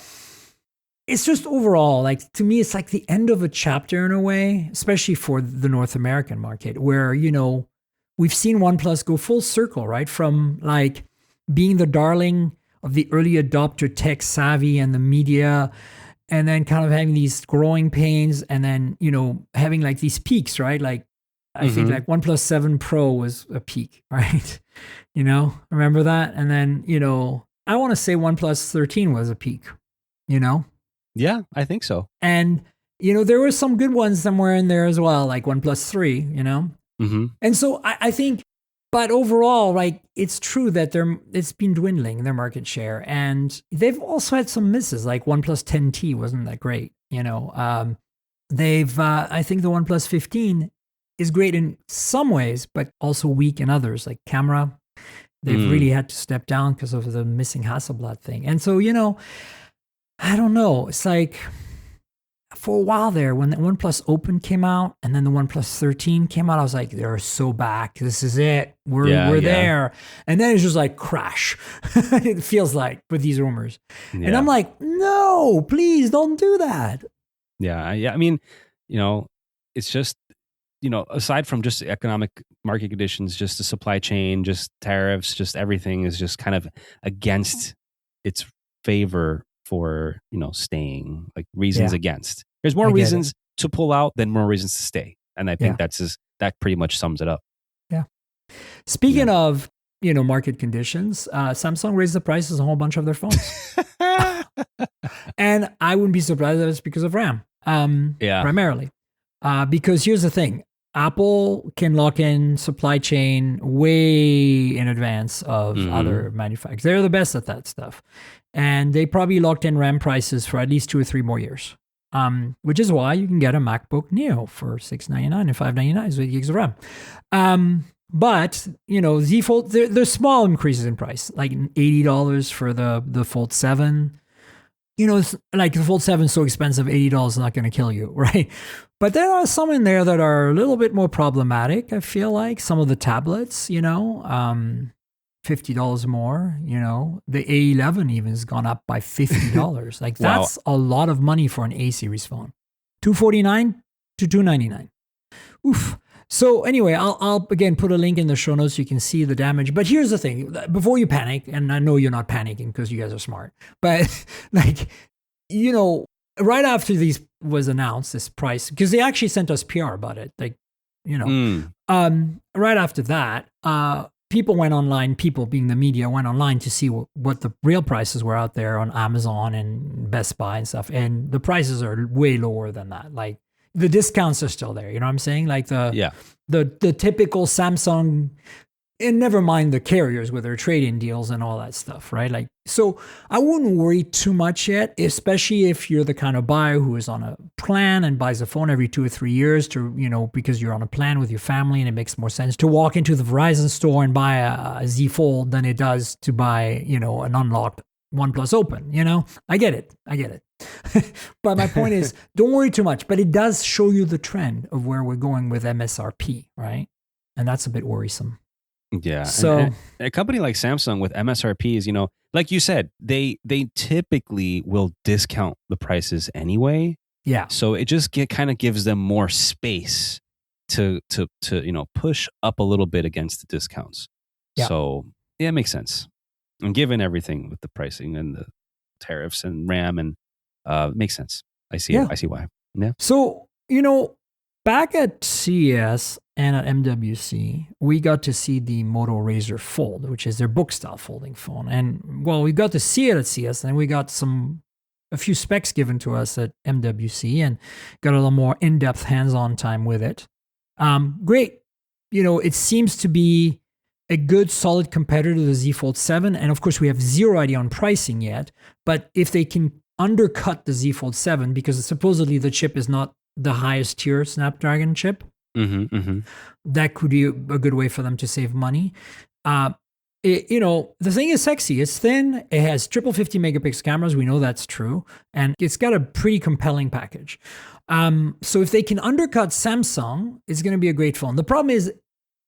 it's just overall, to me, it's like the end of a chapter in a way, especially for the North American market, where, we've seen OnePlus go full circle, right? From being the darling of the early adopter tech savvy and the media, and then kind of having these growing pains, and then, having these peaks, right? I think OnePlus 7 Pro was a peak, right? Remember that? And then, I want to say OnePlus 13 was a peak,
Yeah, I think so.
And, there were some good ones somewhere in there as well, like OnePlus 3, And so I think, but overall, it's true that it's been dwindling, their market share. And they've also had some misses, like OnePlus 10T wasn't that great. I think the OnePlus 15 is great in some ways, but also weak in others, like camera. They've really had to step down because of the missing Hasselblad thing. And so, I don't know. It's for a while there, when the OnePlus Open came out and then the OnePlus 13 came out, I was like, they're so back. This is it. We're there. And then it's just crash. It feels like with these rumors. Yeah. And I'm like, no, please don't do that.
Yeah. I mean, it's just, aside from just economic market conditions, just the supply chain, just tariffs, just everything is just kind of against its favor for, staying, reasons against. There's more
I get
reasons to pull out than more reasons to stay. And I think
Yeah.
that pretty much sums it up.
Speaking of, market conditions, Samsung raised the prices on a whole bunch of their phones. And I wouldn't be surprised if it's because of RAM, primarily. Because here's the thing. Apple can lock in supply chain way in advance of other manufacturers. They're the best at that stuff. And they probably locked in RAM prices for at least 2 or 3 more years. Which is why you can get a MacBook Neo for $699 and $599 with 8 gigs of RAM. But, Z Fold, there's small increases in price, like $80 for the Fold 7. It's like the Fold 7 is so expensive, $80 is not going to kill you, right? But there are some in there that are a little bit more problematic, I feel like. Some of the tablets, $50 more, The A11 even has gone up by $50. Like, that's a lot of money for an A series phone. $249 to $299. Oof. So anyway, I'll again put a link in the show notes so you can see the damage. But here's the thing. Before you panic, and I know you're not panicking because you guys are smart, but right after these was announced, this price, because they actually sent us PR about it. Right after that, people went online, people being the media went online to see what the real prices were out there on Amazon and Best Buy and stuff. And the prices are way lower than that. Like, the discounts are still there. You know what I'm saying? Like the typical Samsung, and never mind the carriers with their trade-in deals and all that stuff, right? Like, so I wouldn't worry too much yet, especially if you're the kind of buyer who is on a plan and buys a phone every 2 or 3 years because you're on a plan with your family and it makes more sense to walk into the Verizon store and buy a Z Fold than it does to buy, an unlocked OnePlus Open. I get it. But my point is, don't worry too much. But it does show you the trend of where we're going with MSRP, right? And that's a bit worrisome.
Yeah.
So
and a company like Samsung with MSRPs, like you said, they typically will discount the prices anyway.
Yeah.
So it just kind of gives them more space to push up a little bit against the discounts.
Yeah.
So yeah, it makes sense. And given everything with the pricing and the tariffs and RAM and it makes sense. I see it. I see why. Yeah.
So, back at CES and at MWC, we got to see the Moto Razr Fold, which is their book style folding phone. And we got to see it at CES, and we got a few specs given to us at MWC and got a little more in-depth hands-on time with it. Great. It seems to be a good, solid competitor to the Z Fold 7. And of course, we have zero idea on pricing yet. But if they can undercut the Z Fold 7, because supposedly the chip is not the highest tier Snapdragon chip, that could be a good way for them to save money. The thing is sexy. It's thin. It has triple 50 megapixel cameras. We know that's true. And it's got a pretty compelling package. So if they can undercut Samsung, it's going to be a great phone. The problem is,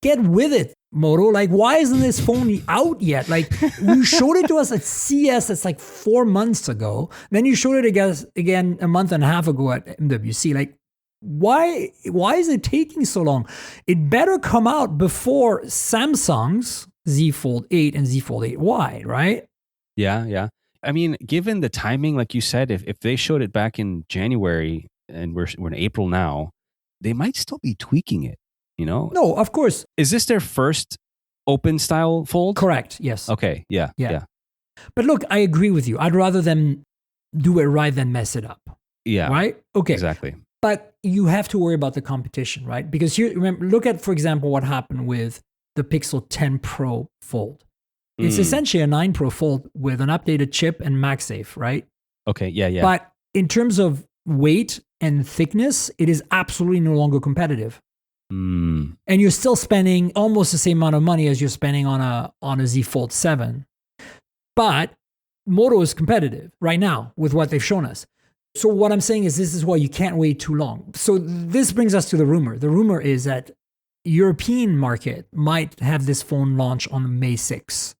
get with it, Moto. Like, why isn't this phone out yet? Like, you showed it to us at CES. It's like 4 months ago. Then you showed it again a month and a half ago at MWC. Like, why is it taking so long? It better come out before Samsung's Z Fold 8 and Z Fold 8Y, right?
Yeah. I mean, given the timing, like you said, if they showed it back in January and we're in April now, they might still be tweaking it.
No, of course.
Is this their first open style fold?
Correct. Yes.
Okay. Yeah.
But look, I agree with you. I'd rather them do it right than mess it up.
Yeah.
Right? Okay.
Exactly.
But you have to worry about the competition, right? Because here, remember, look at, for example, what happened with the Pixel 10 Pro Fold. It's essentially a 9 Pro Fold with an updated chip and MagSafe, right?
Okay. Yeah.
But in terms of weight and thickness, it is absolutely no longer competitive. And you're still spending almost the same amount of money as you're spending on a Z Fold 7. But Moto is competitive right now with what they've shown us. So what I'm saying is this is why you can't wait too long. So this brings us to the rumor. The rumor is that European market might have this phone launch on May 6th.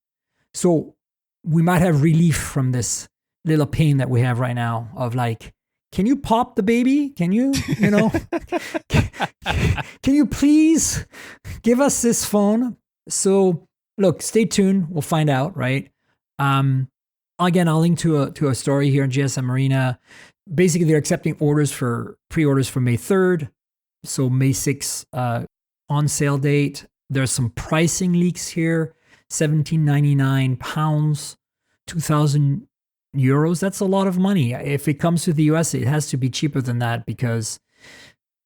So we might have relief from this little pain that we have right now of like, can you pop the baby? Can you, can you please give us this phone? So look, stay tuned. We'll find out, right? Again, I'll link to a story here in GSM Arena. basically they're accepting pre-orders for May 3rd. So May 6th on sale date. There's some pricing leaks here. £1,799, 2,000 euros. That's a lot of money. If it comes to the US, it has to be cheaper than that because,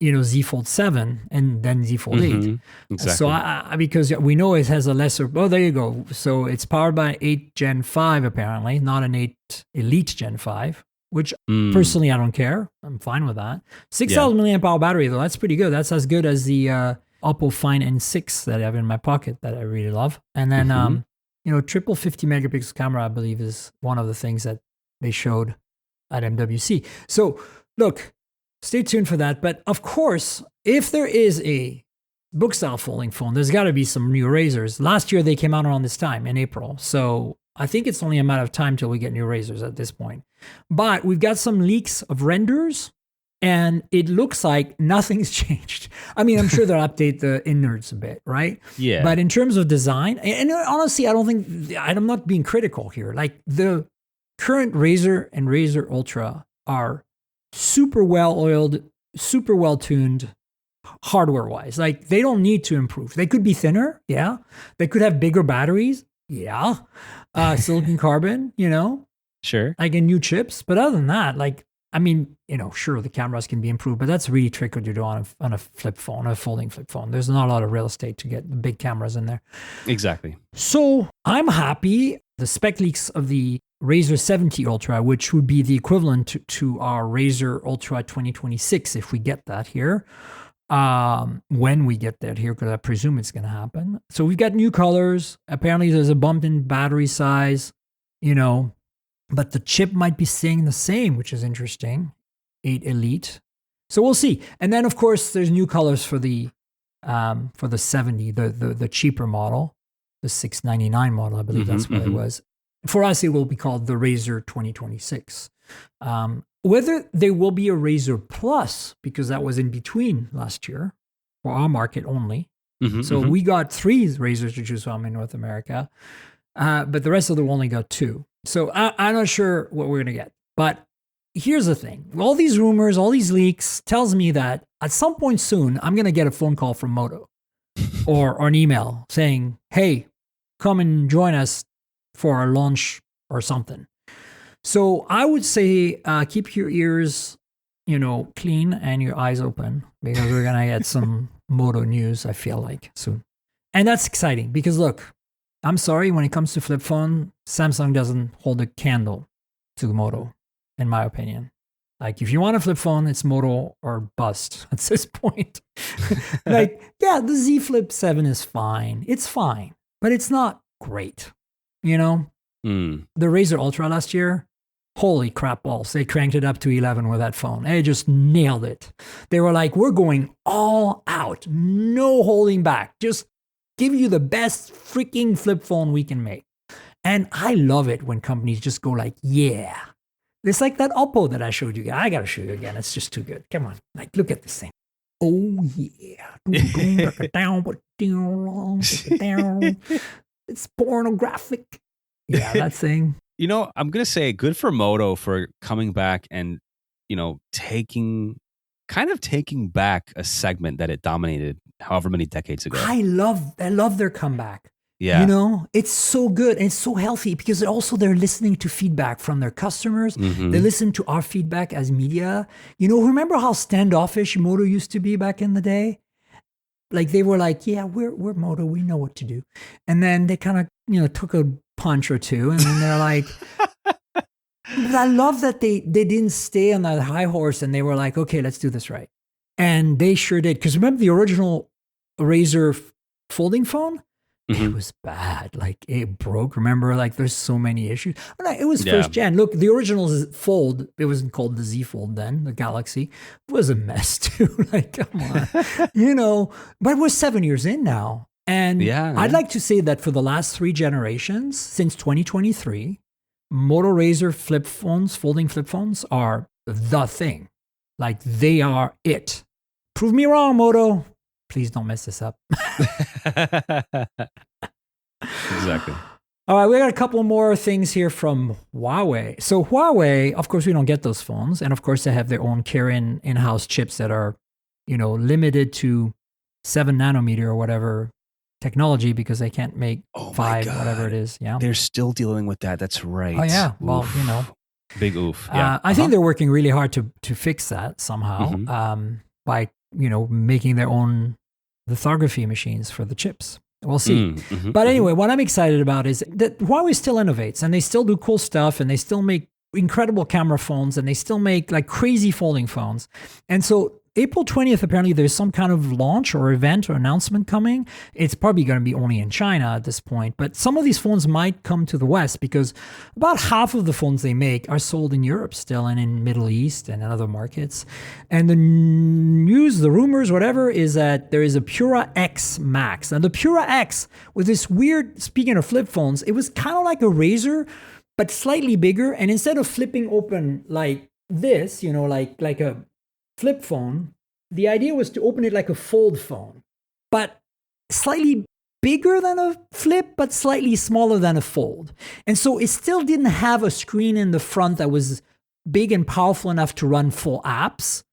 Z Fold 7 and then Z Fold 8.
Exactly.
So because we know it has a lesser, there you go. So it's powered by 8 Gen 5 apparently, not an 8 Elite Gen 5, which personally I don't care. I'm fine with that. 6,000 milliamp hour battery though. That's pretty good. That's as good as the Oppo Find N6 that I have in my pocket that I really love. And then, triple 50 megapixel camera, I believe, is one of the things that they showed at MWC. So look, stay tuned for that. But of course, if there is a book style folding phone, there's got to be some new Razrs. Last year, they came out around this time in April. So I think it's only a matter of time till we get new Razrs at this point. But we've got some leaks of renders. And it looks like nothing's changed. I mean, I'm sure they'll update the innards a bit, right?
Yeah.
But in terms of design, and honestly, I'm not being critical here. Like the current Razr and Razr Ultra are super well oiled, super well tuned hardware wise. Like they don't need to improve. They could be thinner. Yeah. They could have bigger batteries. Yeah. Silicon carbon,
Sure.
like in new chips. But other than that, sure, the cameras can be improved, but that's really tricky to do on a flip phone, a folding flip phone. There's not a lot of real estate to get the big cameras in there.
Exactly.
So I'm happy. The spec leaks of the Razr 70 Ultra, which would be the equivalent to our Razr Ultra 2026 if we get that here. When we get that here, because I presume it's going to happen. So we've got new colors. Apparently there's a bump in battery size, but the chip might be staying the same, which is interesting. 8 Elite. So we'll see. And then, of course, there's new colors for the 70, the cheaper model, the 699 model. I believe that's what it was. For us, it will be called the Razr 2026. Whether there will be a Razr Plus, because that was in between last year for our market only. We got 3 Razrs to choose from in North America, but the rest of them only got 2. So I'm not sure what we're going to get. But here's the thing. All these rumors, all these leaks tells me that at some point soon, I'm going to get a phone call from Moto or an email saying, hey, come and join us for our launch or something. So I would say keep your ears, clean and your eyes open because we're going to get some Moto news, I feel like, soon. And that's exciting because look, I'm sorry, when it comes to flip phone, Samsung doesn't hold a candle to Moto, in my opinion. Like, if you want a flip phone, it's Moto or bust at this point. The Z Flip 7 is fine. It's fine, but it's not great. The Razr Ultra last year, holy crap balls. They cranked it up to 11 with that phone. They just nailed it. They were like, we're going all out. No holding back. Just give you the best freaking flip phone we can make. And I love it when companies just go like, yeah. It's like that Oppo that I showed you. I got to show you again. It's just too good. Come on. Like, look at this thing. Oh, yeah. It's pornographic. Yeah, that thing.
I'm going to say good for Moto for coming back and, taking back a segment that it dominated however many decades ago.
I love their comeback.
Yeah.
It's so good and it's so healthy because they're listening to feedback from their customers. They listen to our feedback as media. Remember how standoffish Moto used to be back in the day? Like they were like, yeah, we're Moto, we know what to do. And then they kind of, took a punch or two and then they're like, but I love that they didn't stay on that high horse and they were like, okay, let's do this right. And they sure did. Because remember the original Razr folding phone? It was bad. Like it broke. Remember, like there's so many issues. It was first gen. Look, the original Fold, it wasn't called the Z Fold then, the Galaxy, was a mess too. Like, come on. But we're 7 years in now. And I'd like to say that for the last 3 generations, since 2023, Moto Razr flip phones, folding flip phones are the thing. Like they are it. Prove me wrong, Moto. Please don't mess this up.
Exactly.
All right, we got a couple more things here from Huawei. So Huawei, of course, we don't get those phones, and of course, they have their own Kirin in-house chips that are, limited to 7 nanometer or whatever technology because they can't make 5, whatever it is. Yeah,
they're still dealing with that. That's right.
Oh yeah, well,
big oof. Yeah,
I think they're working really hard to fix that somehow by making their own lithography machines for the chips. We'll see. But anyway, what I'm excited about is that Huawei still innovates and they still do cool stuff and they still make incredible camera phones and they still make like crazy folding phones. And so April 20th, apparently there's some kind of launch or event or announcement coming. It's probably going to be only in China at this point, but some of these phones might come to the West because about half of the phones they make are sold in Europe still and in Middle East and in other markets. And the news, the rumors, whatever, is that there is a Pura X Max. Now the Pura X with this weird, speaking of flip phones, it was kind of like a Razr, but slightly bigger. And instead of flipping open like this, like a flip phone, the idea was to open it like a fold phone, but slightly bigger than a flip, but slightly smaller than a fold. And so it still didn't have a screen in the front that was big and powerful enough to run full apps.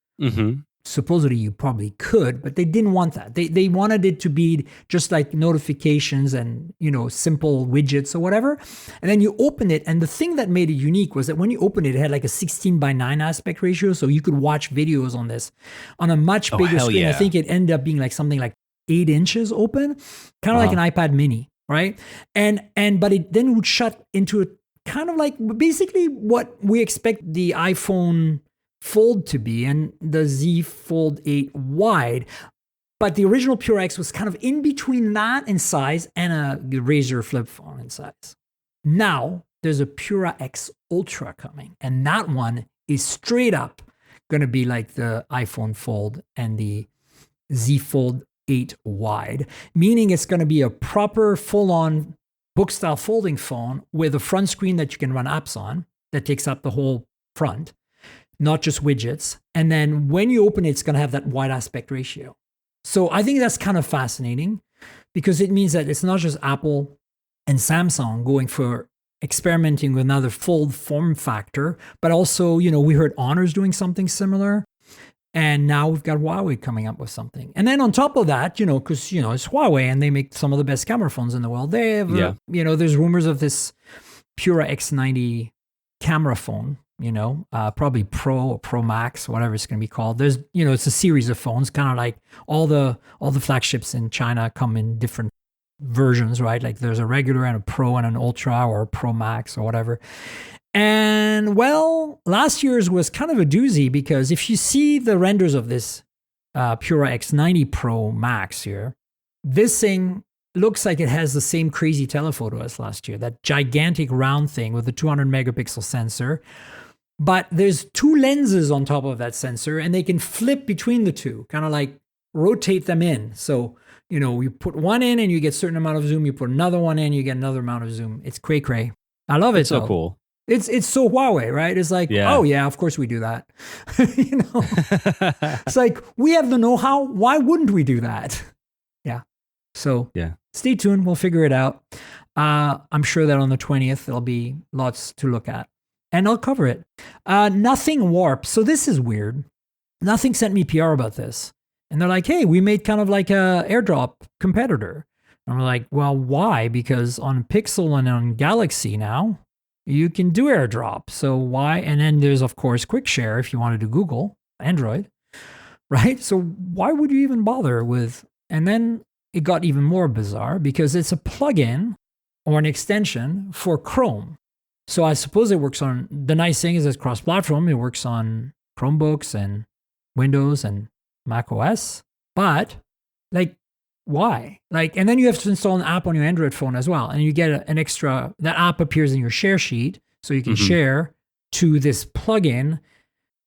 Supposedly you probably could, but they didn't want that. They wanted it to be just like notifications and, simple widgets or whatever. And then you open it. And the thing that made it unique was that when you open it, it had like a 16:9 aspect ratio. So you could watch videos on this on a much bigger screen.
Yeah.
I think it ended up being like something like 8 inches open, kind of like an iPad mini, right? But it then would shut into a kind of like basically what we expect the iPhone Fold to be and the Z Fold 8 wide. But the original Pure X was kind of in between that in size and a Razr flip phone in size. Now there's a Pura X Ultra coming, and that one is straight up going to be like the iPhone Fold and the Z Fold 8 wide, meaning it's going to be a proper full-on book-style folding phone with a front screen that you can run apps on that takes up the whole front, not just widgets. And then when you open it, it's going to have that wide aspect ratio. So I think that's kind of fascinating because it means that it's not just Apple and Samsung going for experimenting with another fold form factor, but also, we heard Honor's doing something similar. And now we've got Huawei coming up with something. And then on top of that, because, it's Huawei and they make some of the best camera phones in the world. They have, there's rumors of this Pura X90 camera phone, probably Pro or Pro Max, whatever it's going to be called. There's, it's a series of phones, kind of like all the flagships in China come in different versions, right? Like there's a regular and a Pro and an Ultra or a Pro Max or whatever. And well, last year's was kind of a doozy because if you see the renders of this Pura X90 Pro Max here, this thing looks like it has the same crazy telephoto as last year, that gigantic round thing with the 200 megapixel sensor. But there's 2 lenses on top of that sensor and they can flip between the two, kind of like rotate them in. So, you put one in and you get a certain amount of zoom. You put another one in, you get another amount of zoom. It's cray-cray. I love it.
It's so cool.
It's so Huawei, right? It's like, oh yeah, of course we do that. It's like, we have the know-how. Why wouldn't we do that? Yeah. So stay tuned. We'll figure it out. I'm sure that on the 20th, there'll be lots to look at. And I'll cover it. Nothing Warp. So this is weird. Nothing sent me PR about this. And they're like, hey, we made kind of like a AirDrop competitor. And I'm like, well, why? Because on Pixel and on Galaxy now, you can do AirDrop. So why? And then there's, of course, QuickShare if you wanted to Google Android, right? So why would you even bother with? And then it got even more bizarre because it's a plugin or an extension for Chrome. So I suppose it works on, the nice thing is it's cross-platform. It works on Chromebooks and Windows and Mac OS. But like, why? Like, and then you have to install an app on your Android phone as well. And you get an extra, that app appears in your share sheet. So you can share to this plugin.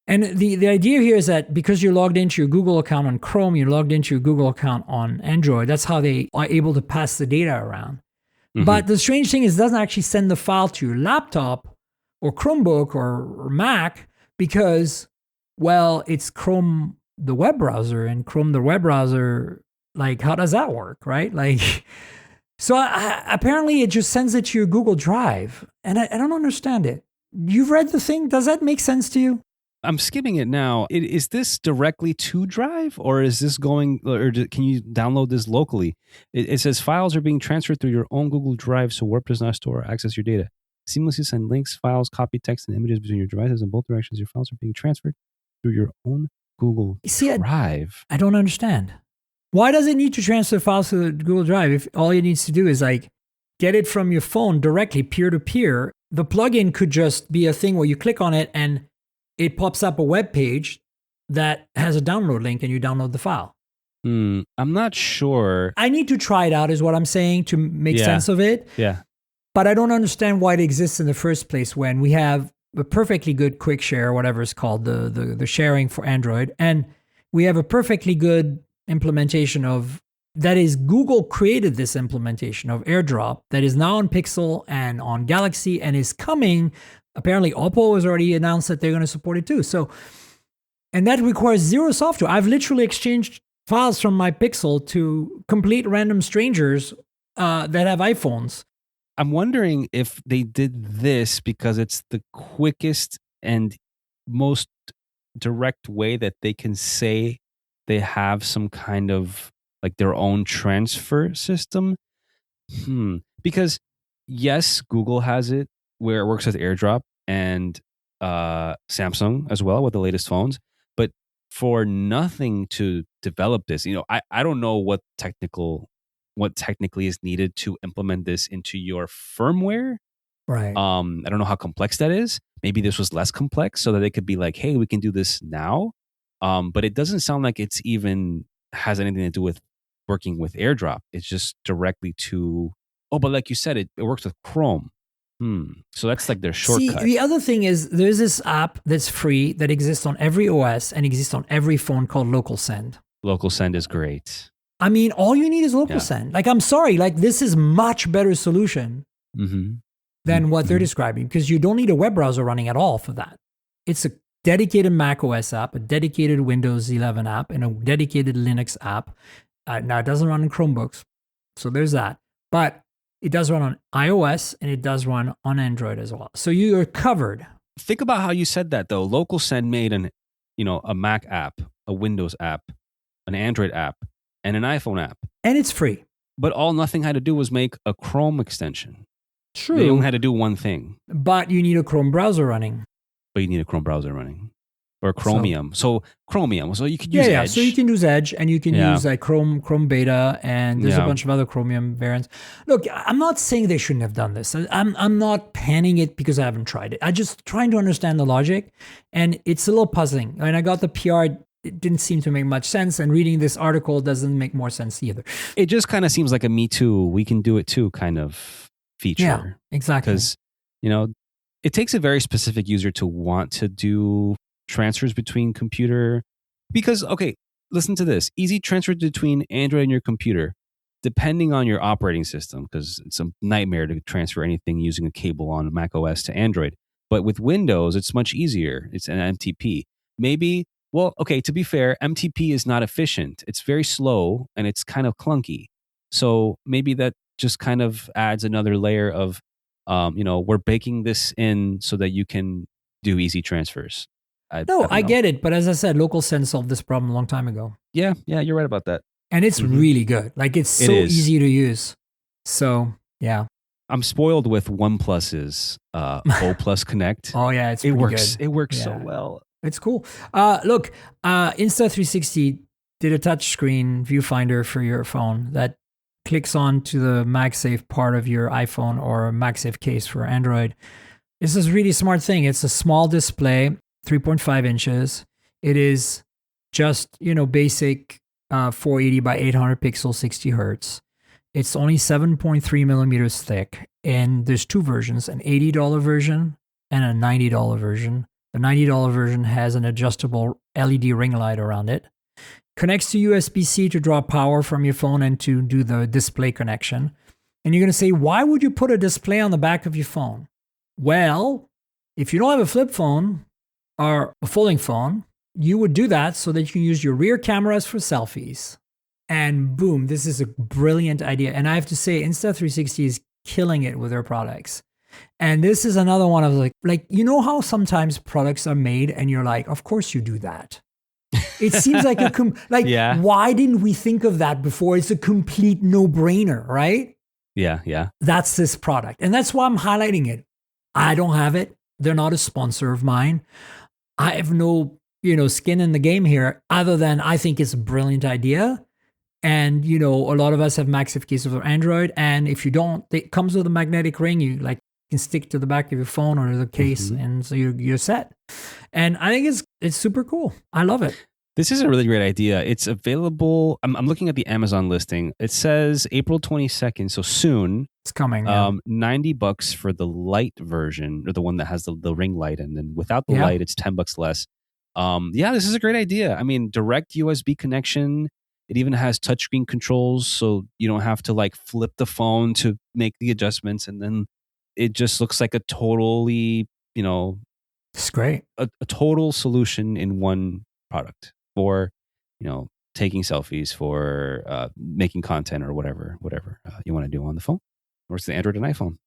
And the idea here is that because you're logged into your Google account on Chrome, you're logged into your Google account on Android, that's how they are able to pass the data around. But the strange thing is it doesn't actually send the file to your laptop or Chromebook or Mac because, well, it's Chrome, the web browser, and Chrome, the web browser, like, how does that work, right? Like, So apparently it just sends it to your Google Drive. And I don't understand it. You've read the thing? Does that make sense to you?
I'm skimming it now. Is this directly to Drive, or is this going, or can you download this locally? It says files are being transferred through your own Google Drive, so Warp does not store or access your data. Seamlessly send links, files, copy text, and images between your devices in both directions. Your files are being transferred through your own Google Drive.
I don't understand. Why does it need to transfer files to the Google Drive if all it needs to do is like get it from your phone directly, peer-to-peer? The plugin could just be a thing where you click on it and it pops up a web page that has a download link and you download the file.
I'm not sure.
I need to try it out is what I'm saying to make sense of it.
Yeah.
But I don't understand why it exists in the first place when we have a perfectly good quick share, whatever it's called, the sharing for Android. And we have a perfectly good implementation of, that is, Google created this implementation of AirDrop that is now on Pixel and on Galaxy and is coming. Apparently, Oppo has already announced that they're going to support it too. So, and that requires zero software. I've literally exchanged files from my Pixel to complete random strangers that have iPhones.
I'm wondering if they did this because it's the quickest and most direct way that they can say they have some kind of like their own transfer system. Because yes, Google has it where it works with AirDrop and Samsung as well with the latest phones. But for nothing to develop this, I don't know what technically is needed to implement this into your firmware.
Right.
I don't know how complex that is. Maybe this was less complex so that they could be like, hey, we can do this now. But it doesn't sound like it's even has anything to do with working with AirDrop. It's just directly to, but like you said, it works with Chrome. So that's like their shortcut.
See, the other thing is there's this app that's free that exists on every OS and exists on every phone called Local Send.
Local Send is great.
I mean, all you need is Local Send. Like, I'm sorry, like this is much better solution than what they're describing because you don't need a web browser running at all for that. It's a dedicated Mac OS app, a dedicated Windows 11 app, and a dedicated Linux app. Now, it doesn't run in Chromebooks, so there's that. But it does run on iOS and it does run on Android as well. So you are covered.
Think about how you said that though. Local Send made a Mac app, a Windows app, an Android app, and an iPhone app.
And it's free.
But all nothing had to do was make a Chrome extension.
True.
They only had to do one thing.
But you need a Chrome browser running.
But you need a Chrome browser running. Or Chromium. So Chromium. So you could use Edge.
So you can use Edge and you can use like Chrome Beta, and there's a bunch of other Chromium variants. Look, I'm not saying they shouldn't have done this. I'm not panning it because I haven't tried it. I'm just trying to understand the logic, and it's a little puzzling. When I got the PR, it didn't seem to make much sense, and reading this article doesn't make more sense either.
It just kind of seems like a me too, we can do it too kind of feature.
Yeah, exactly.
Because, it takes a very specific user to want to do transfers between computer. Because, okay, listen to this. Easy transfer between Android and your computer, depending on your operating system, because it's a nightmare to transfer anything using a cable on Mac OS to Android. But with Windows, it's much easier. It's an MTP. Maybe, well, okay, to be fair, MTP is not efficient. It's very slow and it's kind of clunky. So maybe that just kind of adds another layer of, we're baking this in so that you can do easy transfers. I
get it. But as I said, Local Send solved this problem a long time ago.
Yeah, you're right about that.
And it's really good. Like, it's so easy to use. So, yeah.
I'm spoiled with OnePlus's O Plus Connect.
Oh, yeah, it works.
Good. It works so well.
It's cool. Look, Insta360 did a touchscreen viewfinder for your phone that clicks on to the MagSafe part of your iPhone or a MagSafe case for Android. This is a really smart thing. It's a small display, 3.5 inches. It is just, basic 480 by 800 pixels, 60 hertz. It's only 7.3 millimeters thick. And there's two versions, an $80 version and a $90 version. The $90 version has an adjustable LED ring light around it. Connects to USB-C to draw power from your phone and to do the display connection. And you're going to say, why would you put a display on the back of your phone? Well, if you don't have a flip phone or a folding phone, you would do that so that you can use your rear cameras for selfies. And boom, this is a brilliant idea. And I have to say, Insta360 is killing it with their products. And this is another one of like, you know how sometimes products are made and you're like, of course you do that. It seems like why didn't we think of that before? It's a complete no-brainer, right?
Yeah.
That's this product. And that's why I'm highlighting it. I don't have it. They're not a sponsor of mine. I have no, skin in the game here other than I think it's a brilliant idea. And, a lot of us have Macs cases for Android. And if you don't, it comes with a magnetic ring. You can stick to the back of your phone or the case. And so you're set. And I think it's super cool. I love it.
This is a really great idea. It's available. I'm looking at the Amazon listing. It says April 22nd, so soon.
It's coming. Yeah.
$90 for the light version, or the one that has the ring light, and then without the light, it's $10 less. This is a great idea. I mean, direct USB connection. It even has touchscreen controls, so you don't have to flip the phone to make the adjustments, and then it just looks like a totally,
it's great.
A total solution in one product for, taking selfies, for making content, or whatever you want to do on the phone, or it's the Android and iPhone.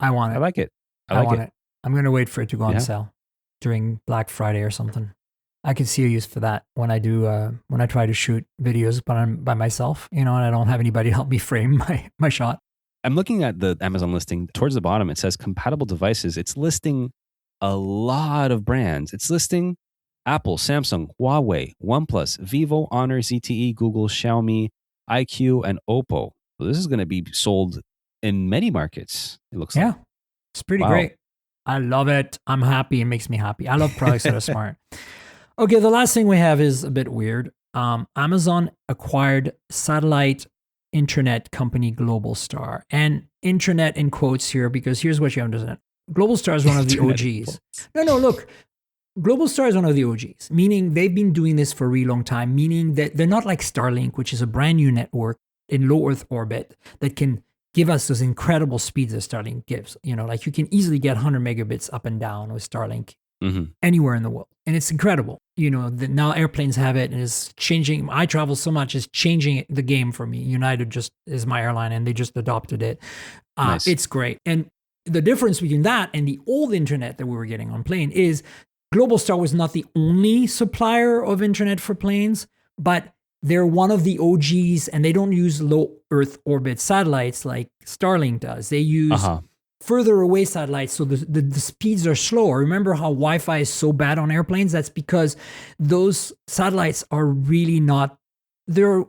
I want it.
I like it.
I want it. I'm going to wait for it to go on sale during Black Friday or something. I can see a use for that when I do when I try to shoot videos, but I'm by myself, and I don't have anybody help me frame my shot.
I'm looking at the Amazon listing. Towards the bottom, it says compatible devices. It's listing a lot of brands. It's listing Apple, Samsung, Huawei, OnePlus, Vivo, Honor, ZTE, Google, Xiaomi, iQOO, and Oppo. So this is going to be sold in many markets, it looks like.
Yeah, it's pretty great. I love it. I'm happy. It makes me happy. I love products that are smart. Okay, the last thing we have is a bit weird. Amazon acquired satellite internet company Globalstar. And internet in quotes here, because here's what you understand. Globalstar is one of the OGs. No, look. Globalstar is one of the OGs, meaning they've been doing this for a really long time, meaning that they're not like Starlink, which is a brand new network in low Earth orbit that can give us those incredible speeds that Starlink gives. You can easily get 100 megabits up and down with Starlink anywhere in the world. And it's incredible. Now airplanes have it and it's changing. I travel so much, it's changing the game for me. United just is my airline and they just adopted it. Nice. It's great. And the difference between that and the old internet that we were getting on plane is Globalstar was not the only supplier of internet for planes, but they're one of the OGs, and they don't use low Earth orbit satellites like Starlink does. They use further away satellites, so the speeds are slower. Remember how Wi-Fi is so bad on airplanes? That's because those satellites are really not, they're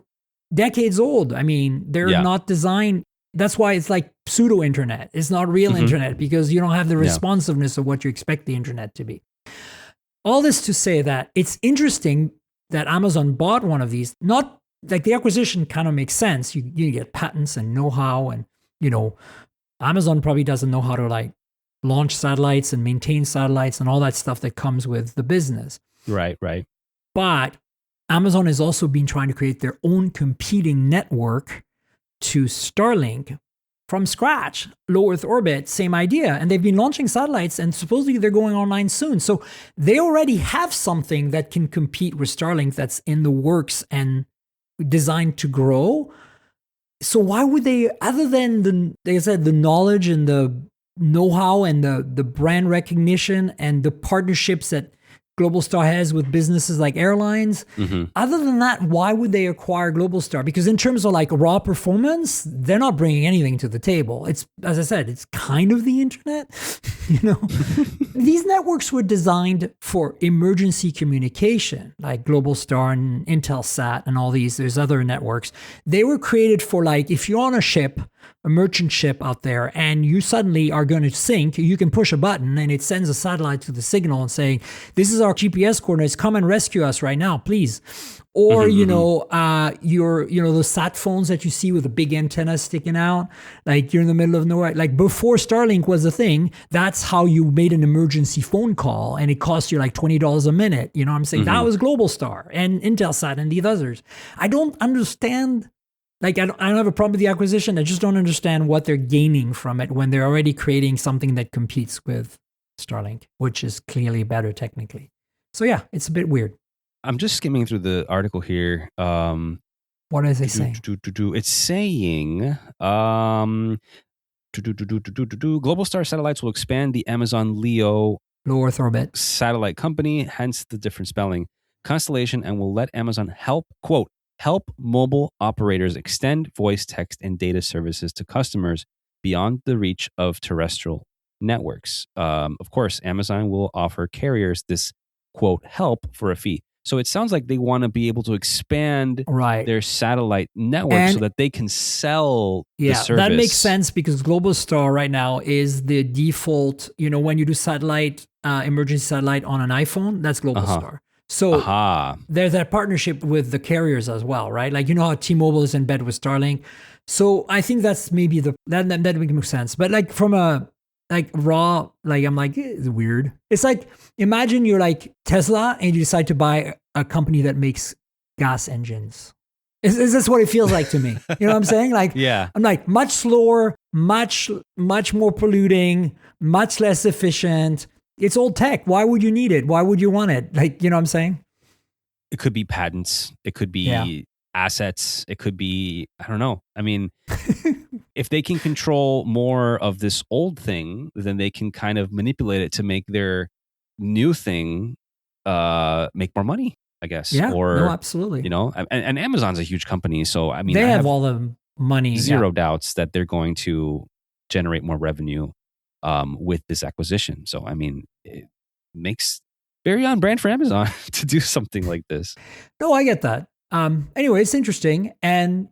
decades old. I mean, they're not designed. That's why it's like pseudo internet. It's not real internet because you don't have the responsiveness of what you expect the internet to be. All this to say that it's interesting that Amazon bought one of these. Not like the acquisition kind of makes sense. You get patents and know-how, and Amazon probably doesn't know how to launch satellites and maintain satellites and all that stuff that comes with the business.
Right.
But Amazon has also been trying to create their own competing network to Starlink from scratch, low Earth orbit, same idea. And they've been launching satellites and supposedly they're going online soon. So they already have something that can compete with Starlink that's in the works and designed to grow. So why would they, other than like I said, the knowledge and the know-how and the brand recognition and the partnerships that Globalstar has with businesses like airlines. Other than that, why would they acquire Globalstar? Because in terms of raw performance, they're not bringing anything to the table. It's, as I said, it's kind of the internet. These networks were designed for emergency communication, like Globalstar and Intelsat and all these. There's other networks. They were created for if you're on a ship, a merchant ship out there, and you suddenly are going to sink, you can push a button and it sends a satellite to the signal and saying, this is our GPS coordinates, come and rescue us right now, please. Or, those sat phones that you see with a big antenna sticking out, you're in the middle of nowhere. Before Starlink was a thing, that's how you made an emergency phone call and it cost you $20 a minute. You know what I'm saying? That was Globalstar and Intelsat and these others. I don't understand. I don't have a problem with the acquisition. I just don't understand what they're gaining from it when they're already creating something that competes with Starlink, which is clearly better technically. So yeah, it's a bit weird.
I'm just skimming through the article here.
What What is it saying?
It's saying Globalstar Satellites will expand the Amazon Leo
Low Earth orbit
satellite company, hence the different spelling, constellation, and will let Amazon help, quote, help mobile operators extend voice, text, and data services to customers beyond the reach of terrestrial networks. Of course, Amazon will offer carriers this, quote, help for a fee. So it sounds like they want to be able to expand their satellite network so that they can sell the service.
That makes sense because Globalstar right now is the default, when you do satellite, emergency satellite on an iPhone, that's Globalstar. So there's that partnership with the carriers as well, right? Like, how T-Mobile is in bed with Starlink. So I think that's maybe that makes more sense. But like from a raw, I'm like, it's weird. It's like, imagine you're like Tesla and you decide to buy a company that makes gas engines. Is this what it feels like to me? You know what I'm saying? Like,
yeah.
I'm like much slower, much more polluting, much less efficient. It's old tech. Why would you need it? Why would you want it? Like, you know what I'm saying?
It could be patents. It could be assets. It could be, I don't know. I mean, if they can control more of this old thing, then they can kind of manipulate it to make their new thing make more money, I guess.
Yeah, no, absolutely.
And Amazon's a huge company. So, I mean,
they have all the money.
Zero doubts that they're going to generate more revenue with this acquisition. So, I mean, it makes very on brand for Amazon to do something like this.
No, I get that. Anyway, it's interesting. And,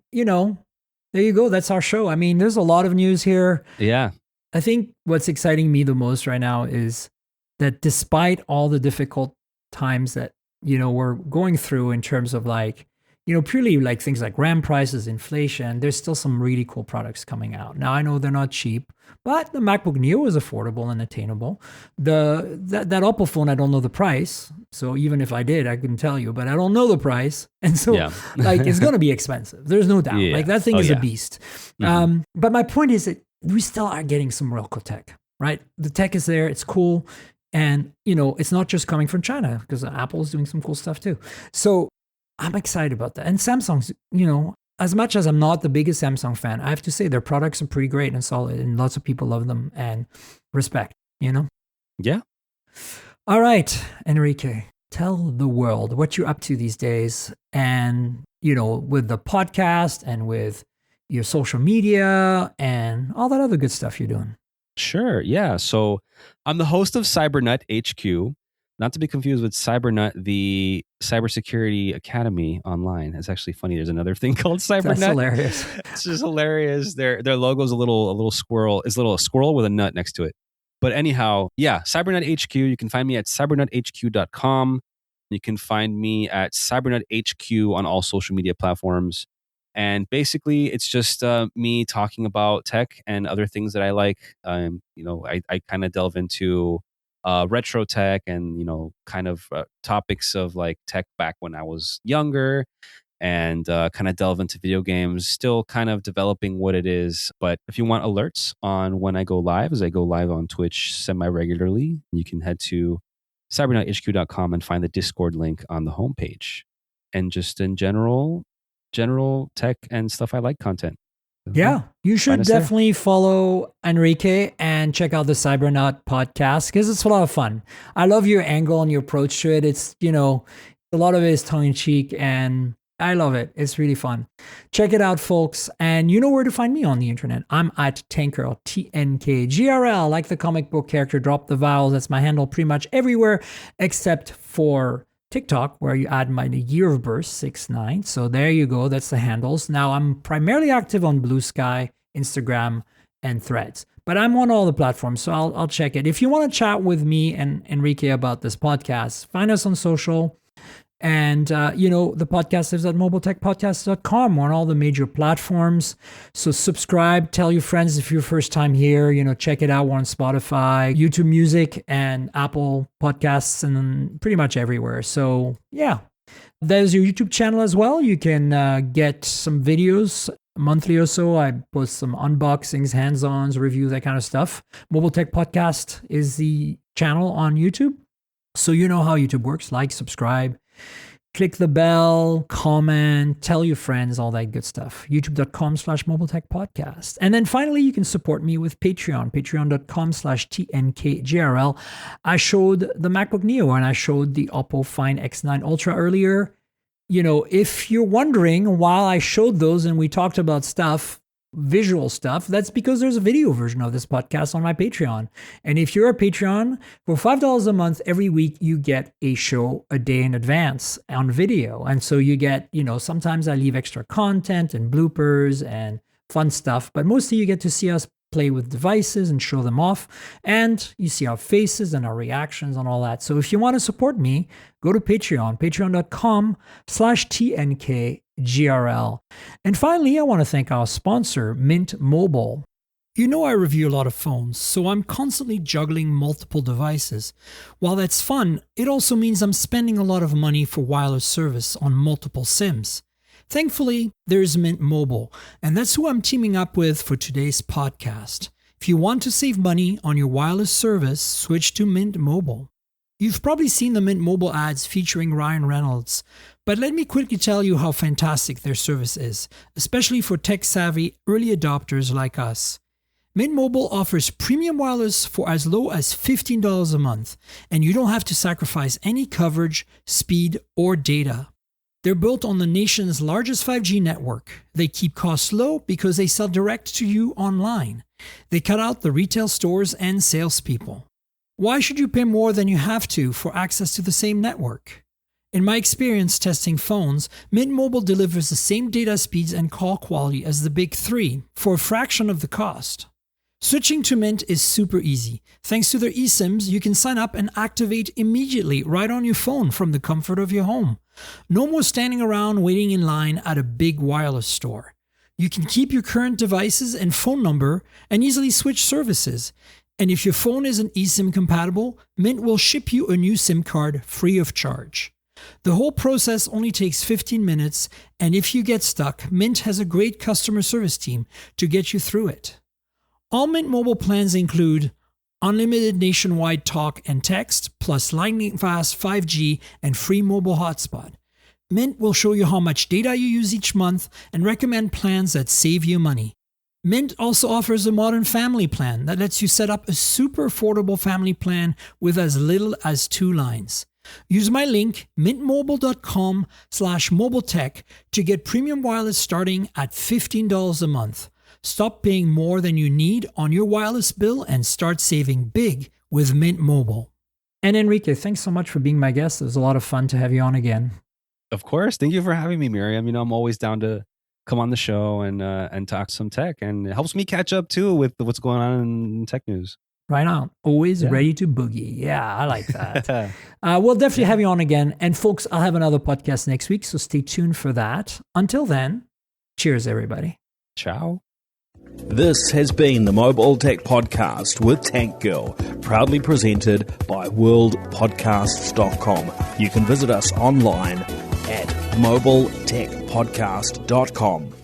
there you go. That's our show. I mean, there's a lot of news here.
Yeah.
I think what's exciting me the most right now is that despite all the difficult times that, we're going through in terms of like, purely like things like RAM prices, inflation, there's still some really cool products coming out. Now, I know they're not cheap, but the MacBook Neo is affordable and attainable. That Oppo phone, I don't know the price. So even if I did, I couldn't tell you, but I don't know the price. And so it's going to be expensive. There's no doubt. Like that thing is a beast. Mm-hmm. But my point is that we still are getting some real cool tech, right? The tech is there. It's cool. And, it's not just coming from China because Apple is doing some cool stuff too. So I'm excited about that. And Samsung's, as much as I'm not the biggest Samsung fan, I have to say their products are pretty great and solid and lots of people love them and respect,
Yeah.
All right, Enrique, tell the world what you're up to these days and, with the podcast and with your social media and all that other good stuff you're doing.
Sure. Yeah. So I'm the host of CyberNut HQ, not to be confused with CyberNut, the cybersecurity academy online. It's actually funny. There's another thing called CyberNut.
That's hilarious.
It's just hilarious. Their logo's a little squirrel. It's a squirrel with a nut next to it. But anyhow, yeah, CyberNut HQ. You can find me at cybernuthq.com. You can find me at CyberNut HQ on all social media platforms. And basically, it's just me talking about tech and other things that I like. I kind of delve into retro tech and, kind of topics of like tech back when I was younger and kind of delve into video games, still kind of developing what it is. But if you want alerts on when I go live, as I go live on Twitch semi-regularly, you can head to cybernuthq.com and find the Discord link on the homepage. And just in general tech and stuff I like content.
Yeah, you should definitely follow Enrique and check out the Cybernut podcast because it's a lot of fun. I love your angle and your approach to it. It's, a lot of it is tongue in cheek and I love it. It's really fun. Check it out, folks. And you know where to find me on the internet. I'm at Tankgirl, TNKGRL, like the comic book character, drop the vowels. That's my handle pretty much everywhere except for TikTok, where you add my year of birth, 6'9". So there you go. That's the handles. Now I'm primarily active on Blue Sky, Instagram, and Threads. But I'm on all the platforms, so I'll check it. If you want to chat with me and Enrique about this podcast, find us on social. And, the podcast lives at mobiletechpodcast.com. We're on all the major platforms. So subscribe, tell your friends if you're first time here, check it out. We're on Spotify, YouTube Music, and Apple Podcasts, and pretty much everywhere. So, yeah, there's your YouTube channel as well. You can get some videos monthly or so. I post some unboxings, hands-ons, reviews, that kind of stuff. Mobile Tech Podcast is the channel on YouTube. So you know how YouTube works. Like, subscribe. Click the bell, comment, tell your friends, all that good stuff. youtube.com/mobiletechpodcast. And then finally, you can support me with Patreon, patreon.com/TNKGRL. I showed the MacBook Neo and I showed the Oppo Find X9 Ultra earlier. You know, if you're wondering while I showed those and we talked about stuff, visual stuff, that's because there's a video version of this podcast on my Patreon. And if you're a Patreon, for $5 a month every week, you get a show a day in advance on video. And so you get, you know, sometimes I leave extra content and bloopers and fun stuff, but mostly you get to see us play with devices and show them off. And you see our faces and our reactions and all that. So if you want to support me, go to Patreon, patreon.com/TNKGRL. And finally, I want to thank our sponsor, Mint Mobile. You know, I review a lot of phones, so I'm constantly juggling multiple devices. While that's fun, it also means I'm spending a lot of money for wireless service on multiple SIMs. Thankfully, there's Mint Mobile, and that's who I'm teaming up with for today's podcast. If you want to save money on your wireless service, switch to Mint Mobile. You've probably seen the Mint Mobile ads featuring Ryan Reynolds, but let me quickly tell you how fantastic their service is, especially for tech-savvy early adopters like us. Mint Mobile offers premium wireless for as low as $15 a month, and you don't have to sacrifice any coverage, speed, or data. They're built on the nation's largest 5G network. They keep costs low because they sell direct to you online. They cut out the retail stores and salespeople. Why should you pay more than you have to for access to the same network? In my experience testing phones, Mint Mobile delivers the same data speeds and call quality as the big three for a fraction of the cost. Switching to Mint is super easy. Thanks to their eSIMs, you can sign up and activate immediately right on your phone from the comfort of your home. No more standing around waiting in line at a big wireless store. You can keep your current devices and phone number and easily switch services. And if your phone isn't eSIM compatible, Mint will ship you a new SIM card free of charge. The whole process only takes 15 minutes, and if you get stuck, Mint has a great customer service team to get you through it. All Mint Mobile plans include unlimited nationwide talk and text, plus lightning-fast 5G and free mobile hotspot. Mint will show you how much data you use each month and recommend plans that save you money. Mint also offers a modern family plan that lets you set up a super affordable family plan with as little as 2 lines. Use my link, mintmobile.com/mobiletech, to get premium wireless starting at $15 a month. Stop paying more than you need on your wireless bill and start saving big with Mint Mobile. And Enrique, thanks so much for being my guest. It was a lot of fun to have you on again.
Of course. Thank you for having me, Miriam. You know, I'm always down to come on the show and talk some tech. And it helps me catch up, too, with what's going on in tech news.
Right on. Always ready to boogie. Yeah, I like that. We'll definitely have you on again. And folks, I'll have another podcast next week, so stay tuned for that. Until then, cheers, everybody.
Ciao.
This has been the Mobile Tech Podcast with Tank Girl, proudly presented by worldpodcasts.com. You can visit us online at mobiletechpodcast.com.